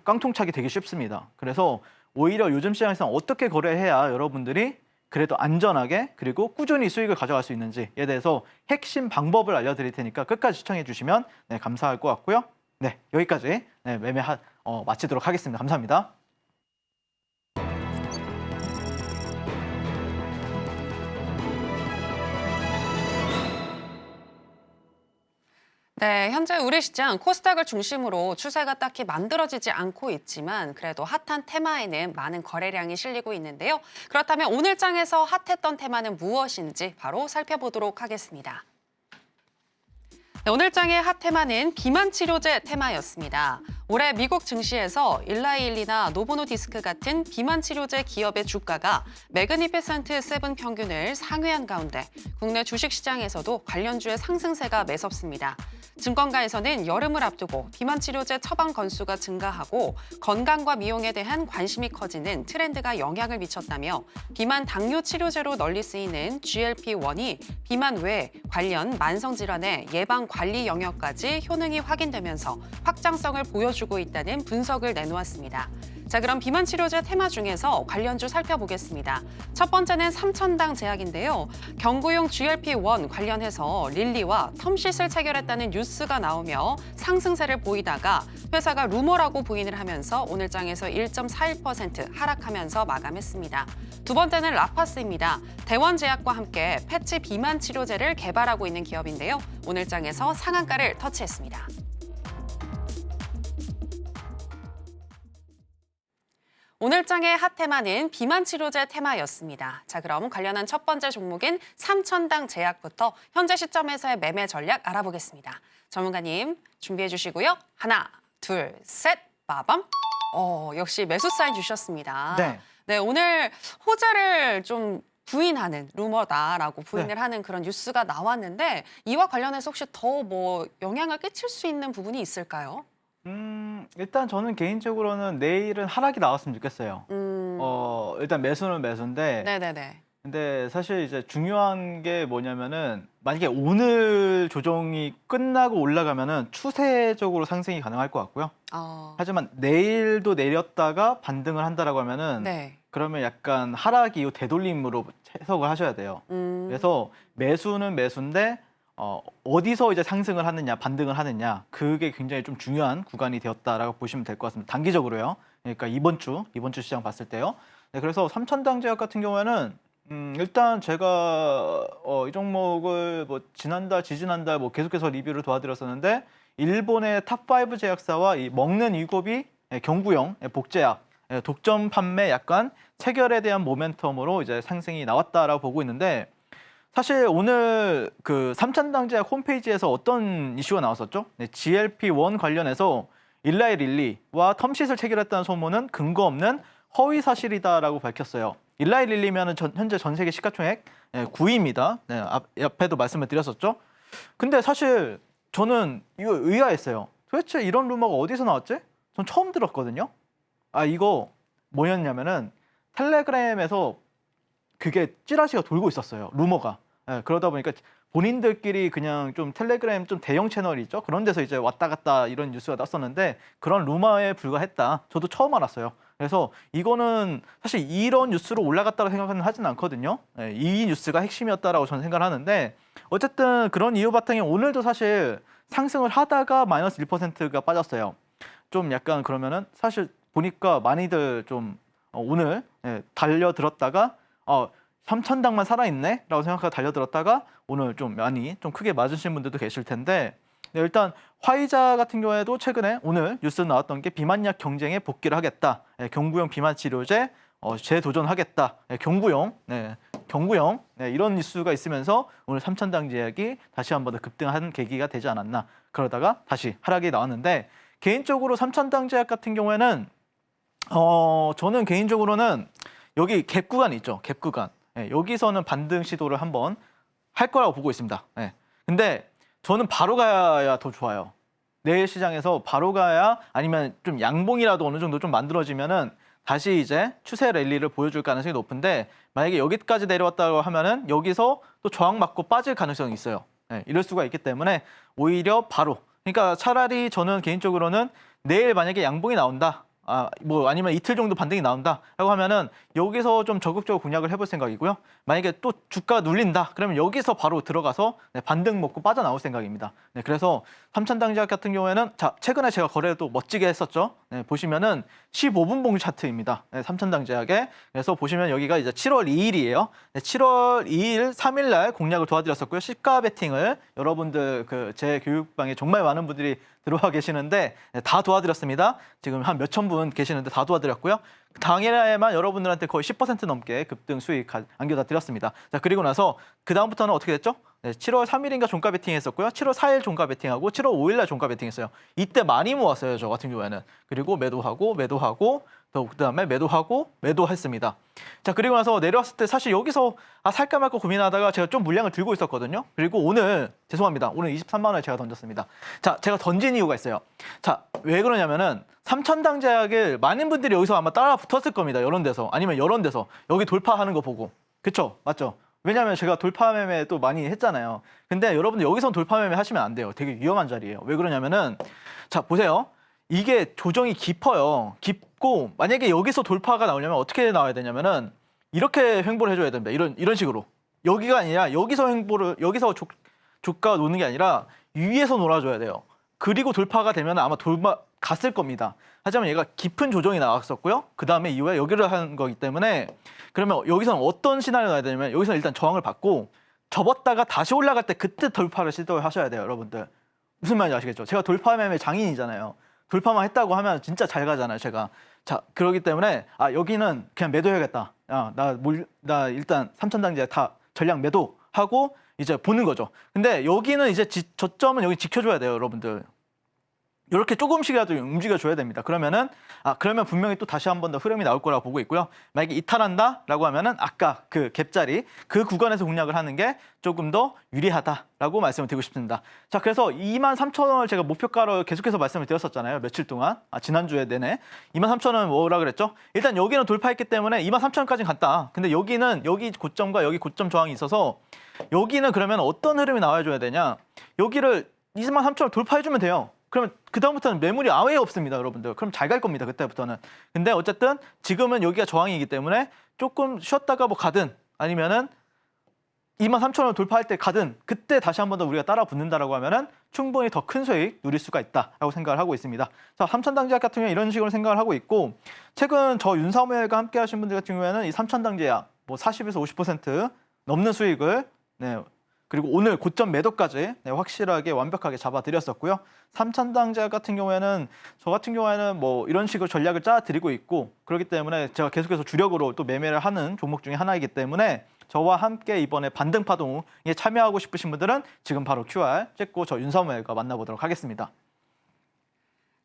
깡통차기 되게 쉽습니다. 그래서 오히려 요즘 시장에서는 어떻게 거래해야 여러분들이 그래도 안전하게 그리고 꾸준히 수익을 가져갈 수 있는지에 대해서 핵심 방법을 알려드릴 테니까 끝까지 시청해 주시면 감사할 것 같고요. 네, 여기까지 매매 마치도록 하겠습니다. 감사합니다. 네, 현재 우리 시장 코스닥을 중심으로 추세가 딱히 만들어지지 않고 있지만 그래도 핫한 테마에는 많은 거래량이 실리고 있는데요. 그렇다면 오늘 장에서 핫했던 테마는 무엇인지 바로 살펴보도록 하겠습니다. 네, 오늘 장의 핫 테마는 비만 치료제 테마였습니다. 올해 미국 증시에서 일라이일리나 노보노디스크 같은 비만 치료제 기업의 주가가 매그니피센트 7 평균을 상회한 가운데 국내 주식시장에서도 관련주의 상승세가 매섭습니다. 증권가에서는 여름을 앞두고 비만 치료제 처방 건수가 증가하고 건강과 미용에 대한 관심이 커지는 트렌드가 영향을 미쳤다며 비만 당뇨 치료제로 널리 쓰이는 GLP-1이 비만 외 관련 만성 질환의 예방 관리 영역까지 효능이 확인되면서 확장성을 보여주고 보여주고 있다는 분석을 내놓았습니다. 자, 그럼 비만 치료제 테마 중에서 관련주 살펴보겠습니다. 첫 번째는 삼천당 제약인데요. 경구용 GLP-1 관련해서 릴리와 텀쉿을 체결했다는 뉴스가 나오며 상승세를 보이다가 회사가 루머라고 부인을 하면서 오늘 장에서 1.41% 하락하면서 마감했습니다. 두 번째는 라파스입니다. 대원제약과 함께 패치 비만 치료제를 개발하고 있는 기업인데요. 오늘 장에서 상한가를 터치했습니다. 오늘 장의 핫 테마는 비만 치료제 테마였습니다. 자, 그럼 관련한 첫 번째 종목인 삼천당 제약부터 현재 시점에서의 매매 전략 알아보겠습니다. 전문가님 준비해 주시고요. 하나, 둘, 셋, 빠밤. 역시 매수 사인 주셨습니다. 네, 오늘 호재를 좀 부인하는 루머다라고 부인을 하는 그런 뉴스가 나왔는데 이와 관련해서 혹시 더 뭐 영향을 끼칠 수 있는 부분이 있을까요? 일단 저는 개인적으로는 내일은 하락이 나왔으면 좋겠어요. 일단 매수는 매수인데, 네네네. 근데 사실 이제 중요한 게 뭐냐면은 만약에 오늘 조정이 끝나고 올라가면은 추세적으로 상승이 가능할 것 같고요. 하지만 내일도 내렸다가 반등을 한다라고 하면은 네. 그러면 약간 하락 이후 되돌림으로 해석을 하셔야 돼요. 그래서 매수는 매수인데 어디서 이제 상승을 하느냐, 반등을 하느냐, 그게 굉장히 좀 중요한 구간이 되었다라고 보시면 될 것 같습니다. 단기적으로요. 그러니까 이번 주 시장 봤을 때요. 네, 그래서 삼천당제약 같은 경우에는 일단 제가 이 종목을 뭐 지난달, 지지난달 뭐 계속해서 리뷰를 도와드렸었는데 일본의 탑5 제약사와 이 먹는 위고비 경구용 복제약 독점 판매 약간 체결에 대한 모멘텀으로 이제 상승이 나왔다라고 보고 있는데. 사실 오늘 그 삼천당제약 홈페이지에서 어떤 이슈가 나왔었죠? 네, GLP-1 관련해서 일라이 릴리와 텀쉿을 체결했다는 소문은 근거 없는 허위 사실이다라고 밝혔어요. 일라이 릴리면은 현재 전 세계 시가총액 9위입니다. 네, 앞에도 말씀을 드렸었죠. 근데 사실 저는 이거 의아했어요. 도대체 이런 루머가 어디서 나왔지? 전 처음 들었거든요. 이거 뭐였냐면은 텔레그램에서 그게 찌라시가 돌고 있었어요. 루머가. 그러다 보니까 본인들끼리 그냥 좀 텔레그램 좀 대형 채널이 있죠. 그런 데서 이제 왔다 갔다 이런 뉴스가 났었는데 그런 루머에 불과했다. 저도 처음 알았어요. 그래서 이거는 사실 이런 뉴스로 올라갔다고 생각은 하진 않거든요. 이 뉴스가 핵심이었다라고 저는 생각을 하는데 어쨌든 그런 이유 바탕에 오늘도 사실 상승을 하다가 마이너스 1%가 빠졌어요. 좀 약간 그러면은 사실 보니까 많이들 좀 오늘 달려들었다가 삼천당만 살아있네? 라고 생각하고 달려들었다가 오늘 좀 많이 좀 크게 맞으신 분들도 계실 텐데 네, 일단 화이자 같은 경우에도 최근에 오늘 뉴스 나왔던 게 비만약 경쟁에 복귀를 하겠다. 경구용 비만 치료제 재도전하겠다. 경구용 이런 뉴스가 있으면서 오늘 삼천당 제약이 다시 한 번 더 급등한 계기가 되지 않았나. 그러다가 다시 하락이 나왔는데 개인적으로 삼천당 제약 같은 경우에는 저는 개인적으로는 여기 갭 구간 있죠. 갭 구간. 여기서는 반등 시도를 한번 할 거라고 보고 있습니다. 근데 저는 바로 가야 더 좋아요. 내일 시장에서 바로 가야 아니면 좀 양봉이라도 어느 정도 좀 만들어지면은 다시 이제 추세 랠리를 보여줄 가능성이 높은데 만약에 여기까지 내려왔다고 하면은 여기서 또 저항 맞고 빠질 가능성이 있어요. 이럴 수가 있기 때문에 오히려 바로. 그러니까 차라리 저는 개인적으로는 내일 만약에 양봉이 나온다. 뭐 아니면 이틀 정도 반등이 나온다라고 하면은 여기서 좀 적극적으로 공략을 해볼 생각이고요. 만약에 또 주가가 눌린다, 그러면 여기서 바로 들어가서 반등 먹고 빠져나올 생각입니다. 그래서 삼천당제약 같은 경우에는 최근에 제가 거래를 또 멋지게 했었죠. 보시면은 15분 봉 차트입니다. 삼천당제약에. 그래서 보시면 여기가 이제 7월 2일이에요. 7월 2일, 3일 날 공략을 도와드렸었고요. 시가 베팅을 여러분들 제 교육방에 정말 많은 분들이 들어와 계시는데 다 도와드렸습니다. 지금 한 몇천 분 계시는데 다 도와드렸고요. 당일에만 여러분들한테 거의 10% 넘게 급등 수익 안겨다 드렸습니다. 자, 그리고 나서 그 다음부터는 어떻게 됐죠? 7월 3일인가 종가 베팅 했었고요. 7월 4일 종가 베팅하고 7월 5일 날 종가 베팅 했어요. 이때 많이 모았어요, 저 같은 경우에는. 그리고 매도하고 그다음에 매도했습니다. 자, 그리고 나서 내려왔을 때 사실 여기서 살까 말까 고민하다가 제가 좀 물량을 들고 있었거든요. 그리고 오늘 죄송합니다. 오늘 23만 원에 제가 던졌습니다. 자, 제가 던진 이유가 있어요. 자, 왜 그러냐면은 삼천당제약을 많은 분들이 여기서 아마 따라 붙었을 겁니다. 이런 데서 아니면 이런 데서 여기 돌파하는 거 보고. 그쵸? 맞죠? 왜냐하면 제가 돌파 매매 또 많이 했잖아요. 근데 여러분들 여기서 돌파 매매 하시면 안 돼요. 되게 위험한 자리예요. 왜 그러냐면은 자, 보세요. 이게 조정이 깊어요. 깊고 만약에 여기서 돌파가 나오려면 어떻게 나와야 되냐면은 이렇게 횡보를 해줘야 됩니다. 이런 식으로. 여기가 아니라 여기서 주가가 노는 게 아니라 위에서 놀아줘야 돼요. 그리고 돌파가 되면 아마 갔을 겁니다. 하지만 얘가 깊은 조정이 나왔었고요. 그 다음에 이후에 여기를 한 거기 때문에 그러면 여기서는 어떤 시나리오 나야 되냐면 여기서는 일단 저항을 받고 접었다가 다시 올라갈 때 그때 돌파를 시도를 하셔야 돼요, 여러분들. 무슨 말인지 아시겠죠? 제가 돌파 매매 장인이잖아요. 돌파만 했다고 하면 진짜 잘 가잖아요, 제가. 자, 그러기 때문에 여기는 그냥 매도해야겠다. 나 일단 3,000단지에 다 전량 매도하고 이제 보는 거죠. 근데 여기는 이제 저점은 여기 지켜줘야 돼요, 여러분들. 이렇게 조금씩이라도 움직여줘야 됩니다. 그러면 분명히 또 다시 한 번 더 흐름이 나올 거라고 보고 있고요. 만약에 이탈한다라고 하면은 아까 그 갭자리 그 구간에서 공략을 하는 게 조금 더 유리하다라고 말씀을 드리고 싶습니다. 자, 그래서 23,000원을 제가 목표가로 계속해서 말씀을 드렸었잖아요. 며칠 동안. 지난주에 내내. 23,000원 뭐라 그랬죠? 일단 여기는 돌파했기 때문에 23,000원까지는 갔다. 근데 여기 고점과 여기 고점 저항이 있어서 여기는 그러면 어떤 흐름이 나와줘야 되냐? 여기를 23,000원 돌파해주면 돼요. 그러면 그다음부터는 매물이 아예 없습니다, 여러분들. 그럼 잘 갈 겁니다, 그때부터는. 근데 어쨌든 지금은 여기가 저항이기 때문에 조금 쉬었다가 뭐 가든 아니면은 23,000원 돌파할 때 가든 그때 다시 한 번 더 우리가 따라 붙는다라고 하면은 충분히 더 큰 수익 누릴 수가 있다라고 생각을 하고 있습니다. 자, 3,000단지약 같은 경우에 이런 식으로 생각을 하고 있고 최근 저 윤사무엘과 함께 하신 분들 같은 경우에는 이 3,000단지약 뭐 40에서 50% 넘는 수익을 그리고 오늘 고점 매도까지 확실하게 완벽하게 잡아드렸었고요. 3,000단지약 같은 경우에는 저 같은 경우에는 뭐 이런 식으로 전략을 짜드리고 있고 그렇기 때문에 제가 계속해서 주력으로 또 매매를 하는 종목 중에 하나이기 때문에 저와 함께 이번에 반등파동에 참여하고 싶으신 분들은 지금 바로 QR 찍고 저 윤사무엘과 만나보도록 하겠습니다.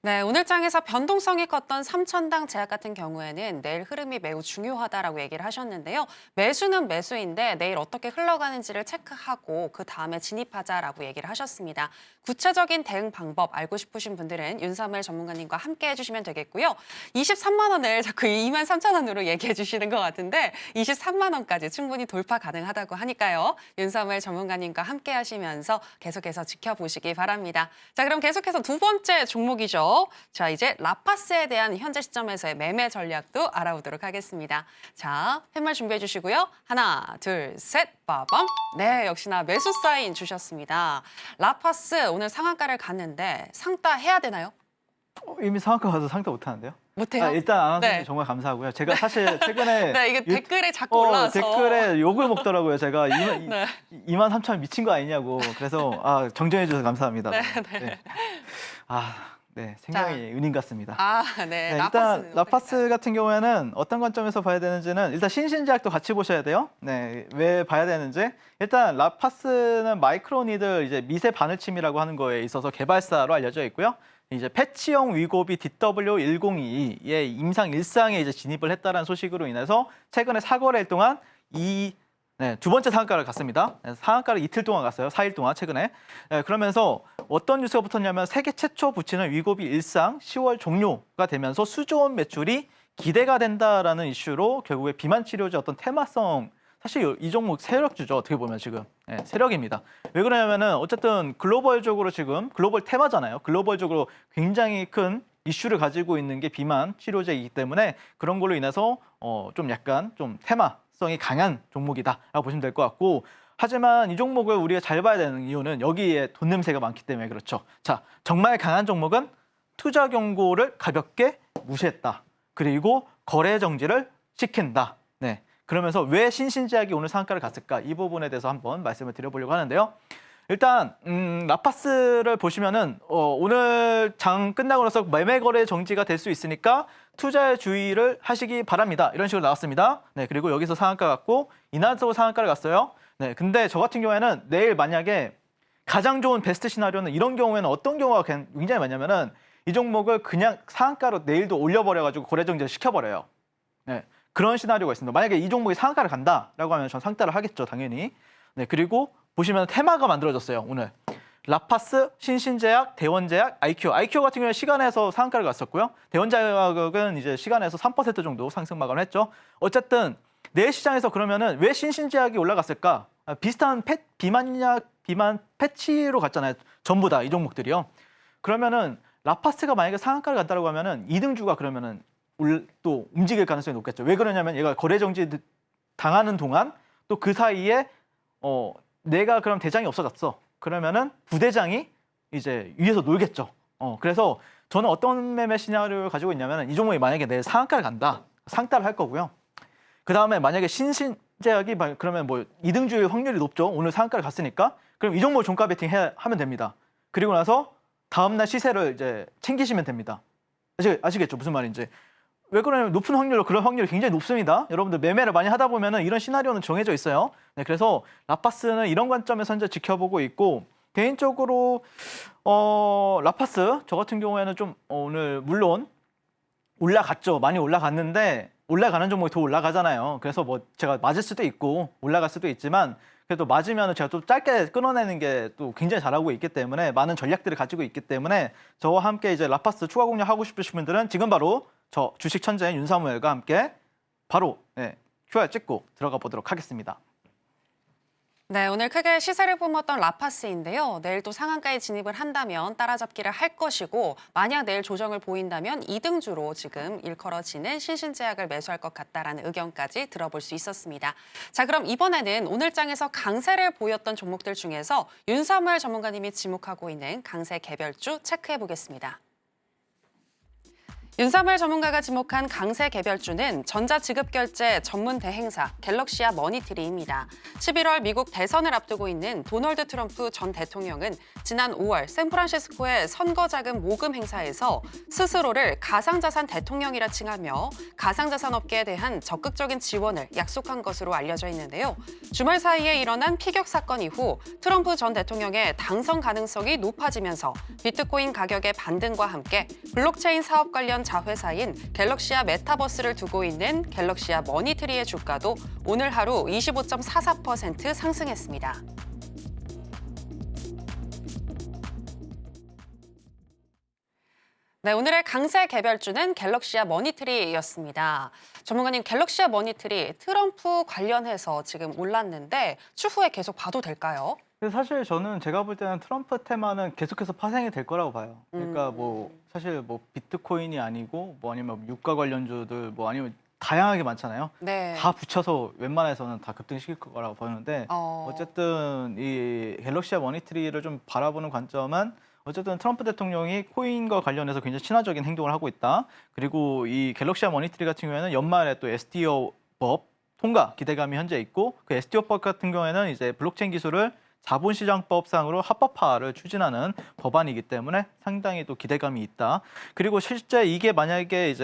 네, 오늘 장에서 변동성이 컸던 3,000당 제약 같은 경우에는 내일 흐름이 매우 중요하다라고 얘기를 하셨는데요. 매수는 매수인데 내일 어떻게 흘러가는지를 체크하고 그 다음에 진입하자라고 얘기를 하셨습니다. 구체적인 대응 방법 알고 싶으신 분들은 윤사무엘 전문가님과 함께 해주시면 되겠고요. 23만 원을 자꾸 23,000원으로 얘기해 주시는 것 같은데 23만 원까지 충분히 돌파 가능하다고 하니까요. 윤사무엘 전문가님과 함께 하시면서 계속해서 지켜보시기 바랍니다. 자, 그럼 계속해서 두 번째 종목이죠. 자, 이제 라파스에 대한 현재 시점에서의 매매 전략도 알아보도록 하겠습니다. 자, 팻말 준비해 주시고요. 하나, 둘, 셋, 빠밤. 네, 역시나 매수 사인 주셨습니다. 라파스 오늘 상한가를 갔는데 상따 해야 되나요? 이미 상한가 가서 상따 못하는데요? 못해요? 일단 안 하셔서 네. 정말 감사하고요. 제가 사실 최근에 네, 이게 댓글에 자꾸 올라와서 댓글에 욕을 먹더라고요. 제가 네. 23,000원 미친 거 아니냐고. 그래서 정정해 주셔서 감사합니다. 네. 네, 생명이 은인 같습니다. 네. 일단 라파스 같은 경우에는 어떤 관점에서 봐야 되는지는 일단 신신제약도 같이 보셔야 돼요. 네, 왜 봐야 되는지 일단 라파스는 마이크로니들 이제 미세 바늘침이라고 하는 거에 있어서 개발사로 알려져 있고요. 이제 패치형 위고비 DW102의 임상 1상에 이제 진입을 했다는 소식으로 인해서 최근에 4거래일 동안 두 번째 상한가를 갔습니다. 상한가를 이틀 동안 갔어요. 4일 동안 최근에. 그러면서 어떤 뉴스가 붙었냐면 세계 최초 붙이는 위고비 일상 10월 종료가 되면서 수조원 매출이 기대가 된다라는 이슈로 결국에 비만 치료제 어떤 테마성 사실 이 종목 세력주죠. 어떻게 보면 지금 세력입니다. 왜 그러냐면은 어쨌든 글로벌적으로 지금 글로벌 테마잖아요. 글로벌적으로 굉장히 큰 이슈를 가지고 있는 게 비만 치료제이기 때문에 그런 걸로 인해서 좀 약간 좀 테마성이 강한 종목이다라고 보시면 될 것 같고 하지만 이 종목을 우리가 잘 봐야 되는 이유는 여기에 돈 냄새가 많기 때문에 그렇죠. 자, 정말 강한 종목은 투자 경고를 가볍게 무시했다. 그리고 거래 정지를 시킨다. 네. 그러면서 왜 신신제약이 오늘 상한가를 갔을까? 이 부분에 대해서 한번 말씀을 드려보려고 하는데요. 일단 라파스를 보시면은 오늘 장 끝나고 나서 매매 거래 정지가 될 수 있으니까 투자에 주의를 하시기 바랍니다. 이런 식으로 나왔습니다. 네, 그리고 여기서 상한가 갔고 이날도 상한가를 갔어요. 네, 근데 저 같은 경우에는 내일 만약에 가장 좋은 베스트 시나리오는 이런 경우에는 어떤 경우가 굉장히 많냐면은 이 종목을 그냥 상한가로 내일도 올려버려가지고 거래 정지를 시켜버려요. 네, 그런 시나리오가 있습니다. 만약에 이 종목이 상한가를 간다라고 하면 전 상따를 하겠죠, 당연히. 네, 그리고 보시면 테마가 만들어졌어요, 오늘. 라파스, 신신제약, 대원제약, 아이큐. 아이큐 같은 경우에 시간에서 상한가를 갔었고요. 대원제약은 이제 시간에서 3% 정도 상승 마감을 했죠. 어쨌든 내일 시장에서 그러면은 왜 신신제약이 올라갔을까? 비슷한 비만 패치로 갔잖아요. 전부 다 이 종목들이요. 그러면은 라파스가 만약에 상한가를 갔다고 하면은 이등주가 그러면은 또 움직일 가능성이 높겠죠. 왜 그러냐면 얘가 거래 정지 당하는 동안 또 그 사이에 내가 그럼 대장이 없어졌어. 그러면은 부대장이 이제 위에서 놀겠죠. 그래서 저는 어떤 매매 시나리오를 가지고 있냐면 이 종목이 만약에 내일 상한가를 간다. 상따를 할 거고요. 그 다음에 만약에 신신제약이 그러면 뭐 이등주일 확률이 높죠. 오늘 상한가를 갔으니까. 그럼 이 종목 종가 베팅 하면 됩니다. 그리고 나서 다음날 시세를 이제 챙기시면 됩니다. 아시겠죠? 무슨 말인지. 왜 그러냐면 높은 확률로 그런 확률이 굉장히 높습니다. 여러분들 매매를 많이 하다 보면은 이런 시나리오는 정해져 있어요. 네, 그래서 라파스는 이런 관점에서 현재 지켜보고 있고 개인적으로 라파스 저 같은 경우에는 좀 오늘 물론 올라갔죠. 많이 올라갔는데 올라가는 종목이 더 올라가잖아요. 그래서 뭐 제가 맞을 수도 있고 올라갈 수도 있지만 그래도 맞으면 제가 좀 짧게 끊어내는 게 또 굉장히 잘하고 있기 때문에 많은 전략들을 가지고 있기 때문에 저와 함께 이제 라파스 추가 공략하고 싶으신 분들은 지금 바로 저 주식 천재인 윤사무엘과 함께 바로 QR 찍고 들어가 보도록 하겠습니다. 네, 오늘 크게 시세를 뿜었던 라파스인데요. 내일 또 상한가에 진입을 한다면 따라잡기를 할 것이고 만약 내일 조정을 보인다면 2등주로 지금 일컬어지는 신신제약을 매수할 것 같다라는 의견까지 들어볼 수 있었습니다. 자, 그럼 이번에는 오늘 장에서 강세를 보였던 종목들 중에서 윤사무엘 전문가님이 지목하고 있는 강세 개별주 체크해 보겠습니다. 윤사무엘 전문가가 지목한 강세 개별주는 전자지급결제 전문 대행사 갤럭시아 머니트리입니다. 11월 미국 대선을 앞두고 있는 도널드 트럼프 전 대통령은 지난 5월 샌프란시스코의 선거자금 모금 행사에서 스스로를 가상자산 대통령이라 칭하며 가상자산 업계에 대한 적극적인 지원을 약속한 것으로 알려져 있는데요. 주말 사이에 일어난 피격 사건 이후 트럼프 전 대통령의 당선 가능성이 높아지면서 비트코인 가격의 반등과 함께 블록체인 사업 관련 자회사인 갤럭시아 메타버스를 두고 있는 갤럭시아 머니트리의 주가도 오늘 하루 25.44% 상승했습니다. 네, 오늘의 강세 개별주는 갤럭시아 머니트리였습니다. 전문가님, 갤럭시아 머니트리 트럼프 관련해서 지금 올랐는데 추후에 계속 봐도 될까요? 근데 사실 저는 제가 볼 때는 트럼프 테마는 계속해서 파생이 될 거라고 봐요. 그러니까 뭐 사실 뭐 비트코인이 아니고 뭐 아니면 유가 관련주들 뭐 아니면 다양하게 많잖아요. 네. 다 붙여서 웬만해서는 다 급등시킬 거라고 보는데 어쨌든 이 갤럭시아 머니트리를 좀 바라보는 관점은 어쨌든 트럼프 대통령이 코인과 관련해서 굉장히 친화적인 행동을 하고 있다. 그리고 이 갤럭시아 머니트리 같은 경우에는 연말에 또 STO법 통과 기대감이 현재 있고 그 STO법 같은 경우에는 이제 블록체인 기술을 자본시장법상으로 합법화를 추진하는 법안이기 때문에 상당히 또 기대감이 있다. 그리고 실제 이게 만약에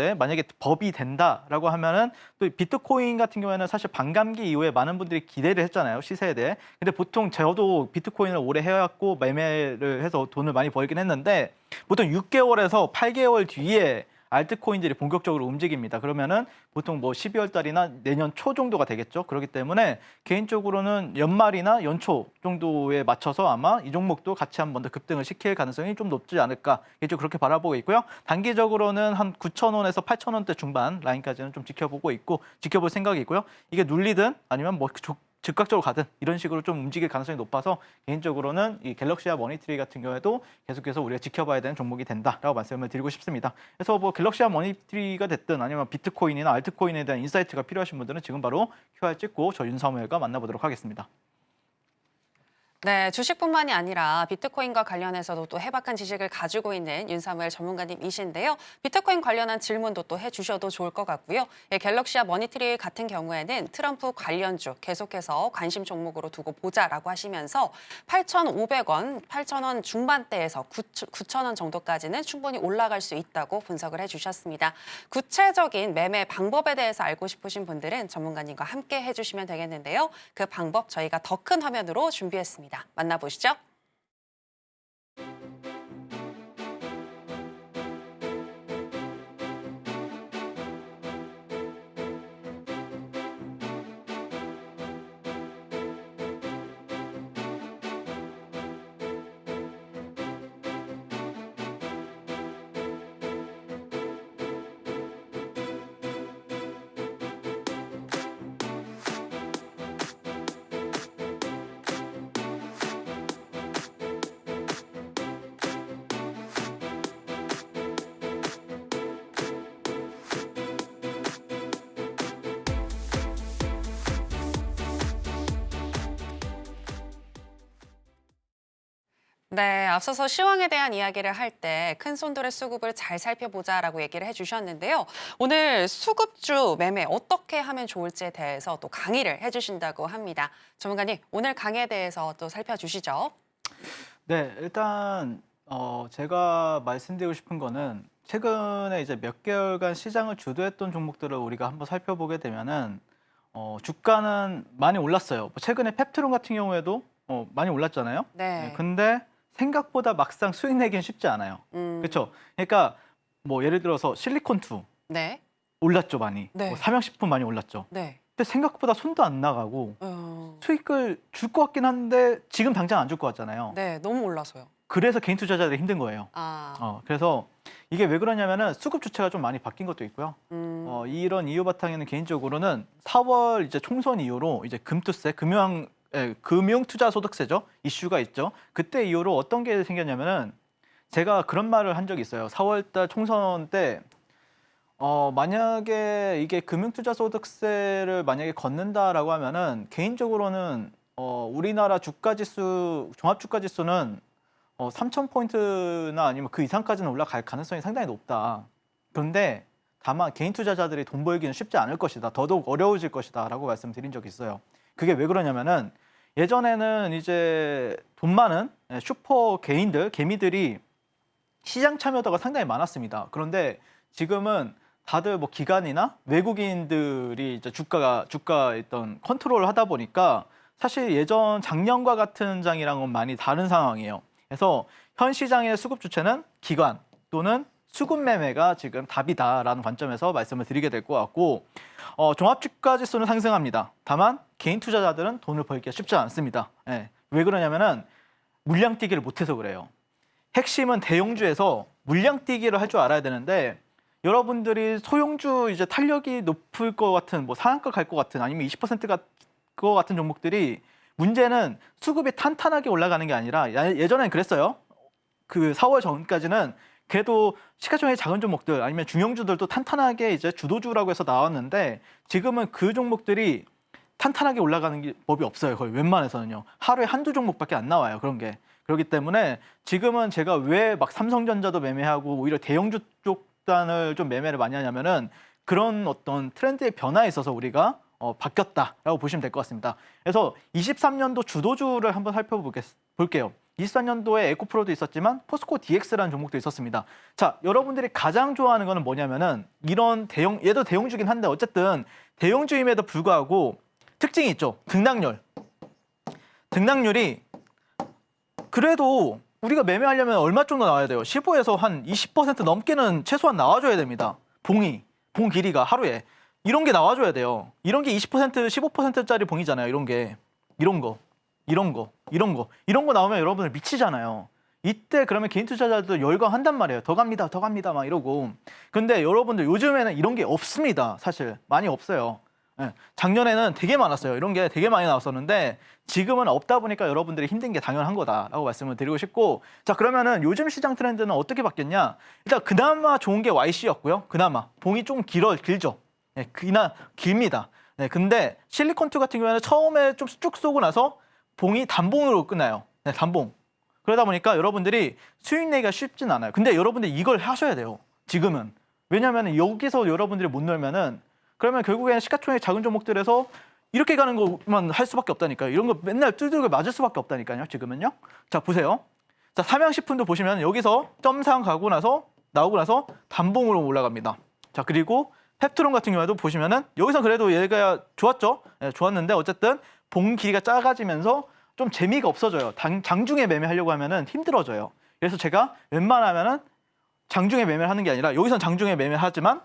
법이 된다라고 하면은 또 비트코인 같은 경우에는 사실 반감기 이후에 많은 분들이 기대를 했잖아요, 시세에 대해. 근데 보통 저도 비트코인을 오래 해왔고 매매를 해서 돈을 많이 벌긴 했는데 보통 6개월에서 8개월 뒤에 알트코인들이 본격적으로 움직입니다. 그러면은 보통 뭐 12월 달이나 내년 초 정도가 되겠죠. 그렇기 때문에 개인적으로는 연말이나 연초 정도에 맞춰서 아마 이 종목도 같이 한 번 더 급등을 시킬 가능성이 좀 높지 않을까. 개인적으로 그렇게 바라보고 있고요. 단기적으로는 한 9,000원에서 8,000원대 중반 라인까지는 좀 지켜보고 있고 지켜볼 생각이고요. 이게 눌리든 아니면 뭐 즉각적으로 가든 이런 식으로 좀 움직일 가능성이 높아서 개인적으로는 이 갤럭시아 머니트리 같은 경우에도 계속해서 우리가 지켜봐야 되는 종목이 된다라고 말씀을 드리고 싶습니다. 그래서 뭐 갤럭시아 머니트리가 됐든 아니면 비트코인이나 알트코인에 대한 인사이트가 필요하신 분들은 지금 바로 QR 찍고 저 윤사무엘과 만나보도록 하겠습니다. 네, 주식뿐만이 아니라 비트코인과 관련해서도 또 해박한 지식을 가지고 있는 윤사무엘 전문가님이신데요. 비트코인 관련한 질문도 또 해주셔도 좋을 것 같고요. 예, 갤럭시아 머니트리 같은 경우에는 트럼프 관련주 계속해서 관심 종목으로 두고 보자라고 하시면서 8,500원, 8,000원 중반대에서 9,000원 정도까지는 충분히 올라갈 수 있다고 분석을 해주셨습니다. 구체적인 매매 방법에 대해서 알고 싶으신 분들은 전문가님과 함께 해주시면 되겠는데요. 그 방법 저희가 더 큰 화면으로 준비했습니다. 만나보시죠. 네, 앞서서 시황에 대한 이야기를 할 때 큰 손들의 수급을 잘 살펴보자라고 얘기를 해주셨는데요. 오늘 수급주 매매 어떻게 하면 좋을지에 대해서 또 강의를 해주신다고 합니다. 전문가님, 오늘 강의에 대해서 또 살펴주시죠. 네, 일단 제가 말씀드리고 싶은 거는 최근에 이제 몇 개월간 시장을 주도했던 종목들을 우리가 한번 살펴보게 되면은 주가는 많이 올랐어요. 뭐 최근에 펩트론 같은 경우에도 많이 올랐잖아요. 네. 근데 생각보다 막상 수익 내기는 쉽지 않아요. 그렇죠? 그러니까 뭐 예를 들어서 실리콘2 네. 올랐죠, 많이. 네. 뭐 삼양식품 많이 올랐죠. 네. 근데 생각보다 손도 안 나가고 어, 수익을 줄 것 같긴 한데 지금 당장 안 줄 것 같잖아요. 네, 너무 올라서요. 그래서 개인 투자자들이 힘든 거예요. 그래서 이게 왜 그러냐면은 수급 주체가 좀 많이 바뀐 것도 있고요. 이런 이유 바탕에는 개인적으로는 4월 이제 총선 이후로 이제 금투세, 금융 투자 소득세죠, 이슈가 있죠. 그때 이후로 어떤 게 생겼냐면은 제가 그런 말을 한 적이 있어요. 4월달 총선 때 만약에 이게 금융 투자 소득세를 만약에 걷는다라고 하면은 개인적으로는 우리나라 주가 지수, 종합 주가 지수는 3,000포인트나 아니면 그 이상까지는 올라갈 가능성이 상당히 높다. 그런데 다만 개인 투자자들이 돈 벌기는 쉽지 않을 것이다. 더더욱 어려워질 것이다. 라고 말씀드린 적이 있어요. 그게 왜 그러냐면은 예전에는 이제 돈 많은 슈퍼 개미들이 시장 참여도가 상당히 많았습니다. 그런데 지금은 다들 뭐 기관이나 외국인들이 이제 주가 있던 컨트롤을 하다 보니까 사실 예전 작년과 같은 장이랑은 많이 다른 상황이에요. 그래서 현 시장의 수급 주체는 기관 또는 수급 매매가 지금 답이다라는 관점에서 말씀을 드리게 될 것 같고 종합주가 지수는 상승합니다. 다만 개인 투자자들은 돈을 벌기가 쉽지 않습니다. 왜 그러냐면은 물량 뛰기를 못해서 그래요. 핵심은 대형주에서 물량 뛰기를 할 줄 알아야 되는데 여러분들이 소형주 이제 탄력이 높을 것 같은 뭐 상한가 갈 것 같은 아니면 20%가 그거 같은 종목들이 문제는 수급이 탄탄하게 올라가는 게 아니라 예전엔 그랬어요. 그 4월 전까지는 그래도 시가총액이 작은 종목들 아니면 중형주들도 탄탄하게 이제 주도주라고 해서 나왔는데 지금은 그 종목들이 탄탄하게 올라가는 법이 없어요. 거의 웬만해서는요. 하루에 한두 종목밖에 안 나와요. 그런 게. 그렇기 때문에 지금은 제가 왜 막 삼성전자도 매매하고 오히려 대형주 쪽 단을 좀 매매를 많이 하냐면은 그런 어떤 트렌드의 변화에 있어서 우리가 바뀌었다라고 보시면 될 것 같습니다. 그래서 23년도 주도주를 한번 살펴볼게요. 24년도에 에코프로도 있었지만 포스코 DX라는 종목도 있었습니다. 자, 여러분들이 가장 좋아하는 거는 뭐냐면은 이런 얘도 대형주긴 한데 어쨌든 대형주임에도 불구하고 특징이 있죠. 등락률이 그래도 우리가 매매하려면 얼마 정도 나와야 돼요? 15에서 한 20% 넘게는 최소한 나와줘야 됩니다. 봉 길이가 하루에. 이런 게 나와줘야 돼요. 이런 게 20%, 15%짜리 봉이잖아요. 이런 거 나오면 여러분들 미치잖아요. 이때 그러면 개인 투자자들도 열광한단 말이에요. 더 갑니다 막 이러고. 근데 여러분들 요즘에는 이런 게 없습니다. 사실 많이 없어요. 작년에는 되게 많았어요. 이런 게 되게 많이 나왔었는데 지금은 없다 보니까 여러분들이 힘든 게 당연한 거다라고 말씀을 드리고 싶고, 자, 그러면은 요즘 시장 트렌드는 어떻게 바뀌었냐? 일단 그나마 좋은 게 YC였고요. 그나마 봉이 좀 길죠. 길니다. 근데 실리콘2 같은 경우에는 처음에 좀 쭉 쏘고 나서 봉이 단봉으로 끝나요. 단봉. 그러다 보니까 여러분들이 수익 내기가 쉽진 않아요. 근데 여러분들 이걸 하셔야 돼요. 지금은. 왜냐하면 여기서 여러분들이 못 놀면은 그러면 결국에는 시가총액 작은 종목들에서 이렇게 가는 것만 할 수밖에 없다니까요. 이런 거 맨날 두들겨 맞을 수밖에 없다니까요. 지금은요. 자, 보세요. 자, 삼양식품도 보시면 여기서 점상 가고 나서 나오고 나서 단봉으로 올라갑니다. 자, 그리고 펩트론 같은 경우에도 보시면은 여기서 그래도 얘가 좋았죠. 좋았는데 어쨌든 봉 길이가 작아지면서 좀 재미가 없어져요. 장중에 매매하려고 하면은 힘들어져요. 그래서 제가 웬만하면은 장중에 매매를 하는 게 아니라 여기선 장중에 매매하지만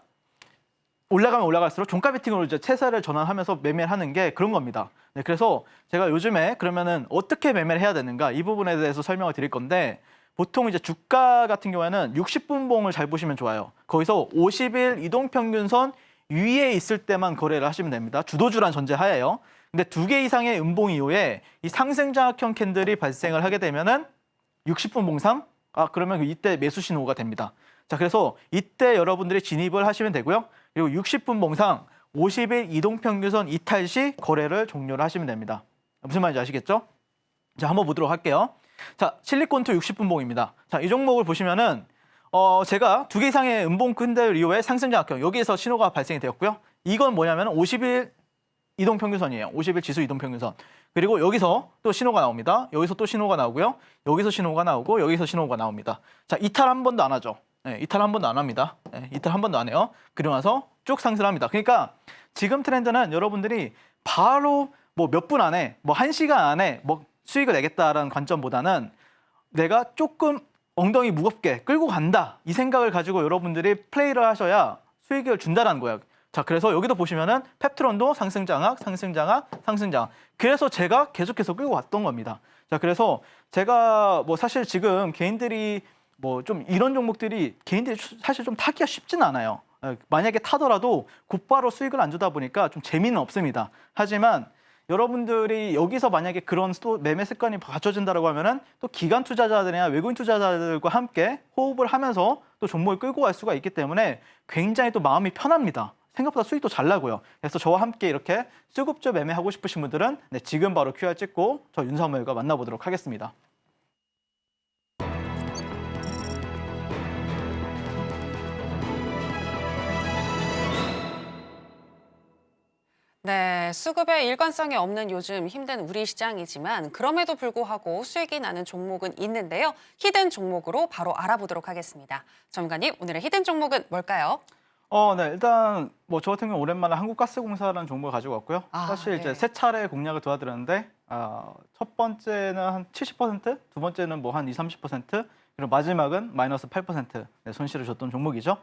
올라가면 올라갈수록 종가 베팅으로 이제 채세를 전환하면서 매매를 하는 게 그런 겁니다. 그래서 제가 요즘에 그러면은 어떻게 매매를 해야 되는가 이 부분에 대해서 설명을 드릴 건데 보통 이제 주가 같은 경우에는 60분 봉을 잘 보시면 좋아요. 거기서 50일 이동평균선 위에 있을 때만 거래를 하시면 됩니다. 주도주란 전제 하에요. 근데 2개 이상의 음봉 이후에 이 상승장악형 캔들이 발생을 하게 되면은 60분 봉상 그러면 이때 매수 신호가 됩니다. 자, 그래서 이때 여러분들이 진입을 하시면 되고요. 그리고 60분 봉상 50일 이동평균선 이탈 시 거래를 종료를 하시면 됩니다. 무슨 말인지 아시겠죠? 자, 한번 보도록 할게요. 자, 실리콘투 60분봉입니다. 자, 이 종목을 보시면은 제가 2개 이상의 음봉 끈들 이후에 상승장악형 여기에서 신호가 발생이 되었고요. 이건 뭐냐면 50일 이동평균선이에요. 50일 지수 이동평균선. 그리고 여기서 또 신호가 나옵니다. 여기서 또 신호가 나오고요. 여기서 신호가 나오고 여기서 신호가 나옵니다. 자, 이탈 한 번도 안 하죠. 네, 이탈 한 번도 안 합니다. 네, 이탈 한 번도 안 해요. 그리고 나서 쭉 상승합니다. 그러니까 지금 트렌드는 여러분들이 바로 뭐 몇 분 안에, 뭐 1시간 안에 뭐 수익을 내겠다라는 관점보다는 내가 조금 엉덩이 무겁게 끌고 간다. 이 생각을 가지고 여러분들이 플레이를 하셔야 수익을 준다는 거예요. 자, 그래서 여기도 보시면은 펩트론도 상승장악, 상승장악, 상승장악. 그래서 제가 계속해서 끌고 왔던 겁니다. 자, 그래서 제가 뭐 사실 지금 개인들이 뭐 좀 이런 종목들이 개인들이 사실 좀 타기가 쉽지는 않아요. 만약에 타더라도 곧바로 수익을 안 주다 보니까 좀 재미는 없습니다. 하지만 여러분들이 여기서 만약에 그런 또 매매 습관이 갖춰진다고 하면은 또 기관 투자자들이나 외국인 투자자들과 함께 호흡을 하면서 또 종목을 끌고 갈 수가 있기 때문에 굉장히 또 마음이 편합니다. 생각보다 수익도 잘 나고요. 그래서 저와 함께 이렇게 수급주 매매하고 싶으신 분들은 네, 지금 바로 QR 찍고 저 윤사무엘과 만나보도록 하겠습니다. 네, 수급에 일관성이 없는 요즘 힘든 우리 시장이지만 그럼에도 불구하고 수익이 나는 종목은 있는데요. 히든 종목으로 바로 알아보도록 하겠습니다. 전문가님, 오늘의 히든 종목은 뭘까요? 네, 일단 뭐 저 같은 경우 오랜만에 한국가스공사라는 종목을 가지고 왔고요. 사실 네. 이제 세 차례 공략을 도와드렸는데 첫 번째는 한 70%, 두 번째는 뭐 한 20, 30%, 그리고 마지막은 마이너스 8% 네, 손실을 줬던 종목이죠.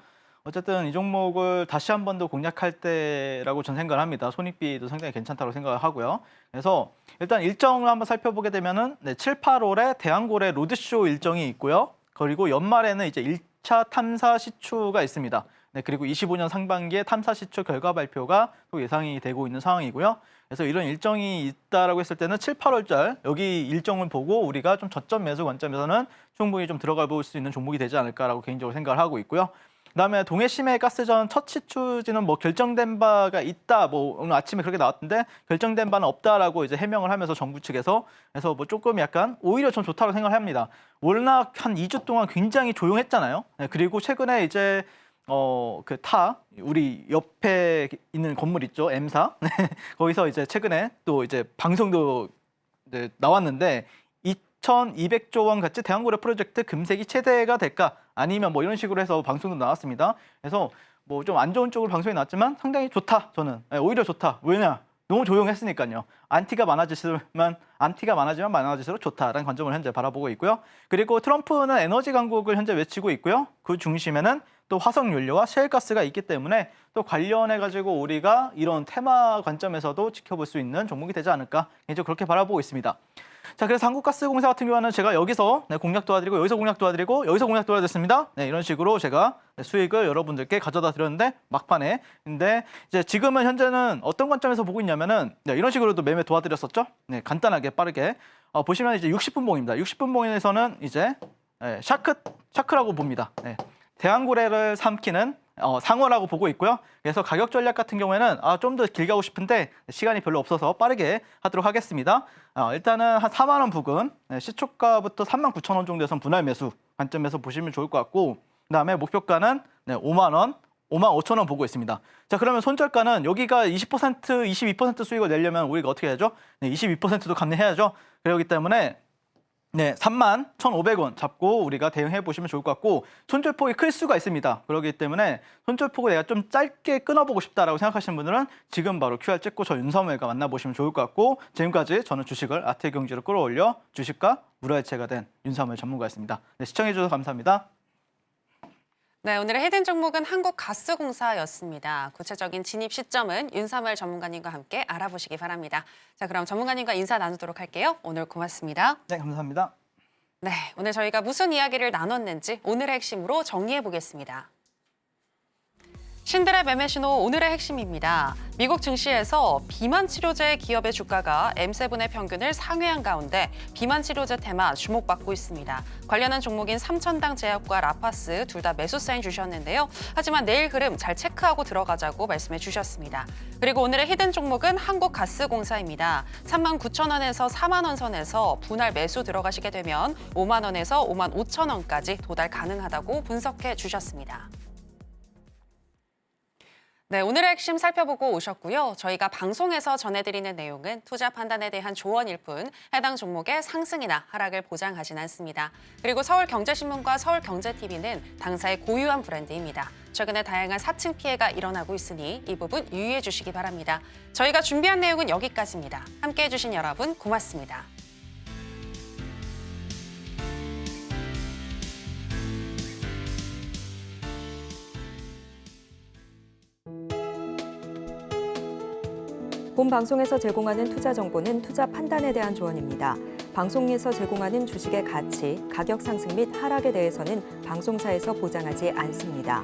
어쨌든 이 종목을 다시 한 번 더 공략할 때라고 전 생각을 합니다. 손익비도 상당히 괜찮다고 생각을 하고요. 그래서 일단 일정을 한번 살펴보게 되면은 네, 7, 8월에 대한고래 로드쇼 일정이 있고요. 그리고 연말에는 이제 1차 탐사 시추가 있습니다. 네, 그리고 25년 상반기에 탐사 시추 결과 발표가 또 예상이 되고 있는 상황이고요. 그래서 이런 일정이 있다라고 했을 때는 7, 8월달 여기 일정을 보고 우리가 좀 저점 매수 관점에서는 충분히 좀 들어가 볼 수 있는 종목이 되지 않을까라고 개인적으로 생각을 하고 있고요. 그다음에 동해심해 가스전 첫 시추지는 뭐 결정된 바가 있다. 뭐 오늘 아침에 그렇게 나왔던데 결정된 바는 없다라고 이제 해명을 하면서 정부 측에서 그래서 뭐 조금 약간 오히려 전 좋다고 생각을 합니다. 워낙 한 2주 동안 굉장히 조용했잖아요. 네, 그리고 최근에 이제 우리 옆에 있는 건물 있죠, M사. 거기서 이제 최근에 또 이제 방송도 이제 나왔는데 2,200조 원 가치 대한고래 프로젝트 금색이 최대가 될까? 아니면 뭐 이런 식으로 해서 방송도 나왔습니다. 그래서 뭐 좀 안 좋은 쪽으로 방송이 나왔지만 상당히 좋다. 저는 오히려 좋다. 왜냐? 너무 조용했으니까요. 안티가 많아지지만 많아질수록 좋다라는 관점을 현재 바라보고 있고요. 그리고 트럼프는 에너지 강국을 현재 외치고 있고요. 그 중심에는 또 화석연료와 셰일가스가 있기 때문에 또 관련해가지고 우리가 이런 테마 관점에서도 지켜볼 수 있는 종목이 되지 않을까 개인적으로 그렇게 바라보고 있습니다. 자, 그래서 한국가스공사 같은 경우는 제가 여기서 공략 도와드리고 여기서 공략 도와드리고 여기서 공략 도와드렸습니다. 네, 이런 식으로 제가 수익을 여러분들께 가져다 드렸는데 막판에 근데 이제 지금은 현재는 어떤 관점에서 보고 있냐면은 네, 이런 식으로도 매매 도와드렸었죠. 네, 간단하게 빠르게 보시면 이제 60분봉입니다. 60분봉에서는 이제 샤크라고 봅니다. 네, 대한고래를 삼키는 상어라고 보고 있고요. 그래서 가격 전략 같은 경우에는 좀 더 길게 하고 싶은데 시간이 별로 없어서 빠르게 하도록 하겠습니다. 일단은 한 4만 원 부근 시초가부터 39,000원 정도에선 분할 매수 관점에서 보시면 좋을 것 같고 그다음에 목표가는 5만 원, 5만 5천 원 보고 있습니다. 자, 그러면 손절가는 여기가 20%, 22% 수익을 내려면 우리가 어떻게 해야죠? 22%도 감내해야죠. 그렇기 때문에 3만 1,500원 잡고 우리가 대응해 보시면 좋을 것 같고 손절폭이 클 수가 있습니다. 그렇기 때문에 손절폭을 내가 좀 짧게 끊어보고 싶다라고 생각하시는 분들은 지금 바로 QR 찍고 저 윤사무엘과 만나보시면 좋을 것 같고 지금까지 저는 주식을 아트경제로 끌어올려 주식과 물화일체가 된 윤사무엘 전문가였습니다. 네, 시청해 주셔서 감사합니다. 네, 오늘의 히든 종목은 한국가스공사였습니다. 구체적인 진입 시점은 윤사무엘 전문가님과 함께 알아보시기 바랍니다. 자, 그럼 전문가님과 인사 나누도록 할게요. 오늘 고맙습니다. 네, 감사합니다. 네, 오늘 저희가 무슨 이야기를 나눴는지 오늘의 핵심으로 정리해 보겠습니다. 신들의 매매 신호 오늘의 핵심입니다. 미국 증시에서 비만 치료제 기업의 주가가 M7의 평균을 상회한 가운데 비만 치료제 테마 주목받고 있습니다. 관련한 종목인 삼천당 제약과 라파스 둘 다 매수 사인 주셨는데요. 하지만 내일 흐름 잘 체크하고 들어가자고 말씀해 주셨습니다. 그리고 오늘의 히든 종목은 한국가스공사입니다. 39,000원에서 4만 원 선에서 분할 매수 들어가시게 되면 5만 원에서 5만 5천 원까지 도달 가능하다고 분석해 주셨습니다. 네, 오늘의 핵심 살펴보고 오셨고요. 저희가 방송에서 전해드리는 내용은 투자 판단에 대한 조언일 뿐 해당 종목의 상승이나 하락을 보장하진 않습니다. 그리고 서울경제신문과 서울경제TV는 당사의 고유한 브랜드입니다. 최근에 다양한 사칭 피해가 일어나고 있으니 이 부분 유의해 주시기 바랍니다. 저희가 준비한 내용은 여기까지입니다. 함께해 주신 여러분 고맙습니다. 본 방송에서 제공하는 투자 정보는 투자 판단에 대한 조언입니다. 방송에서 제공하는 주식의 가치, 가격 상승 및 하락에 대해서는 방송사에서 보장하지 않습니다.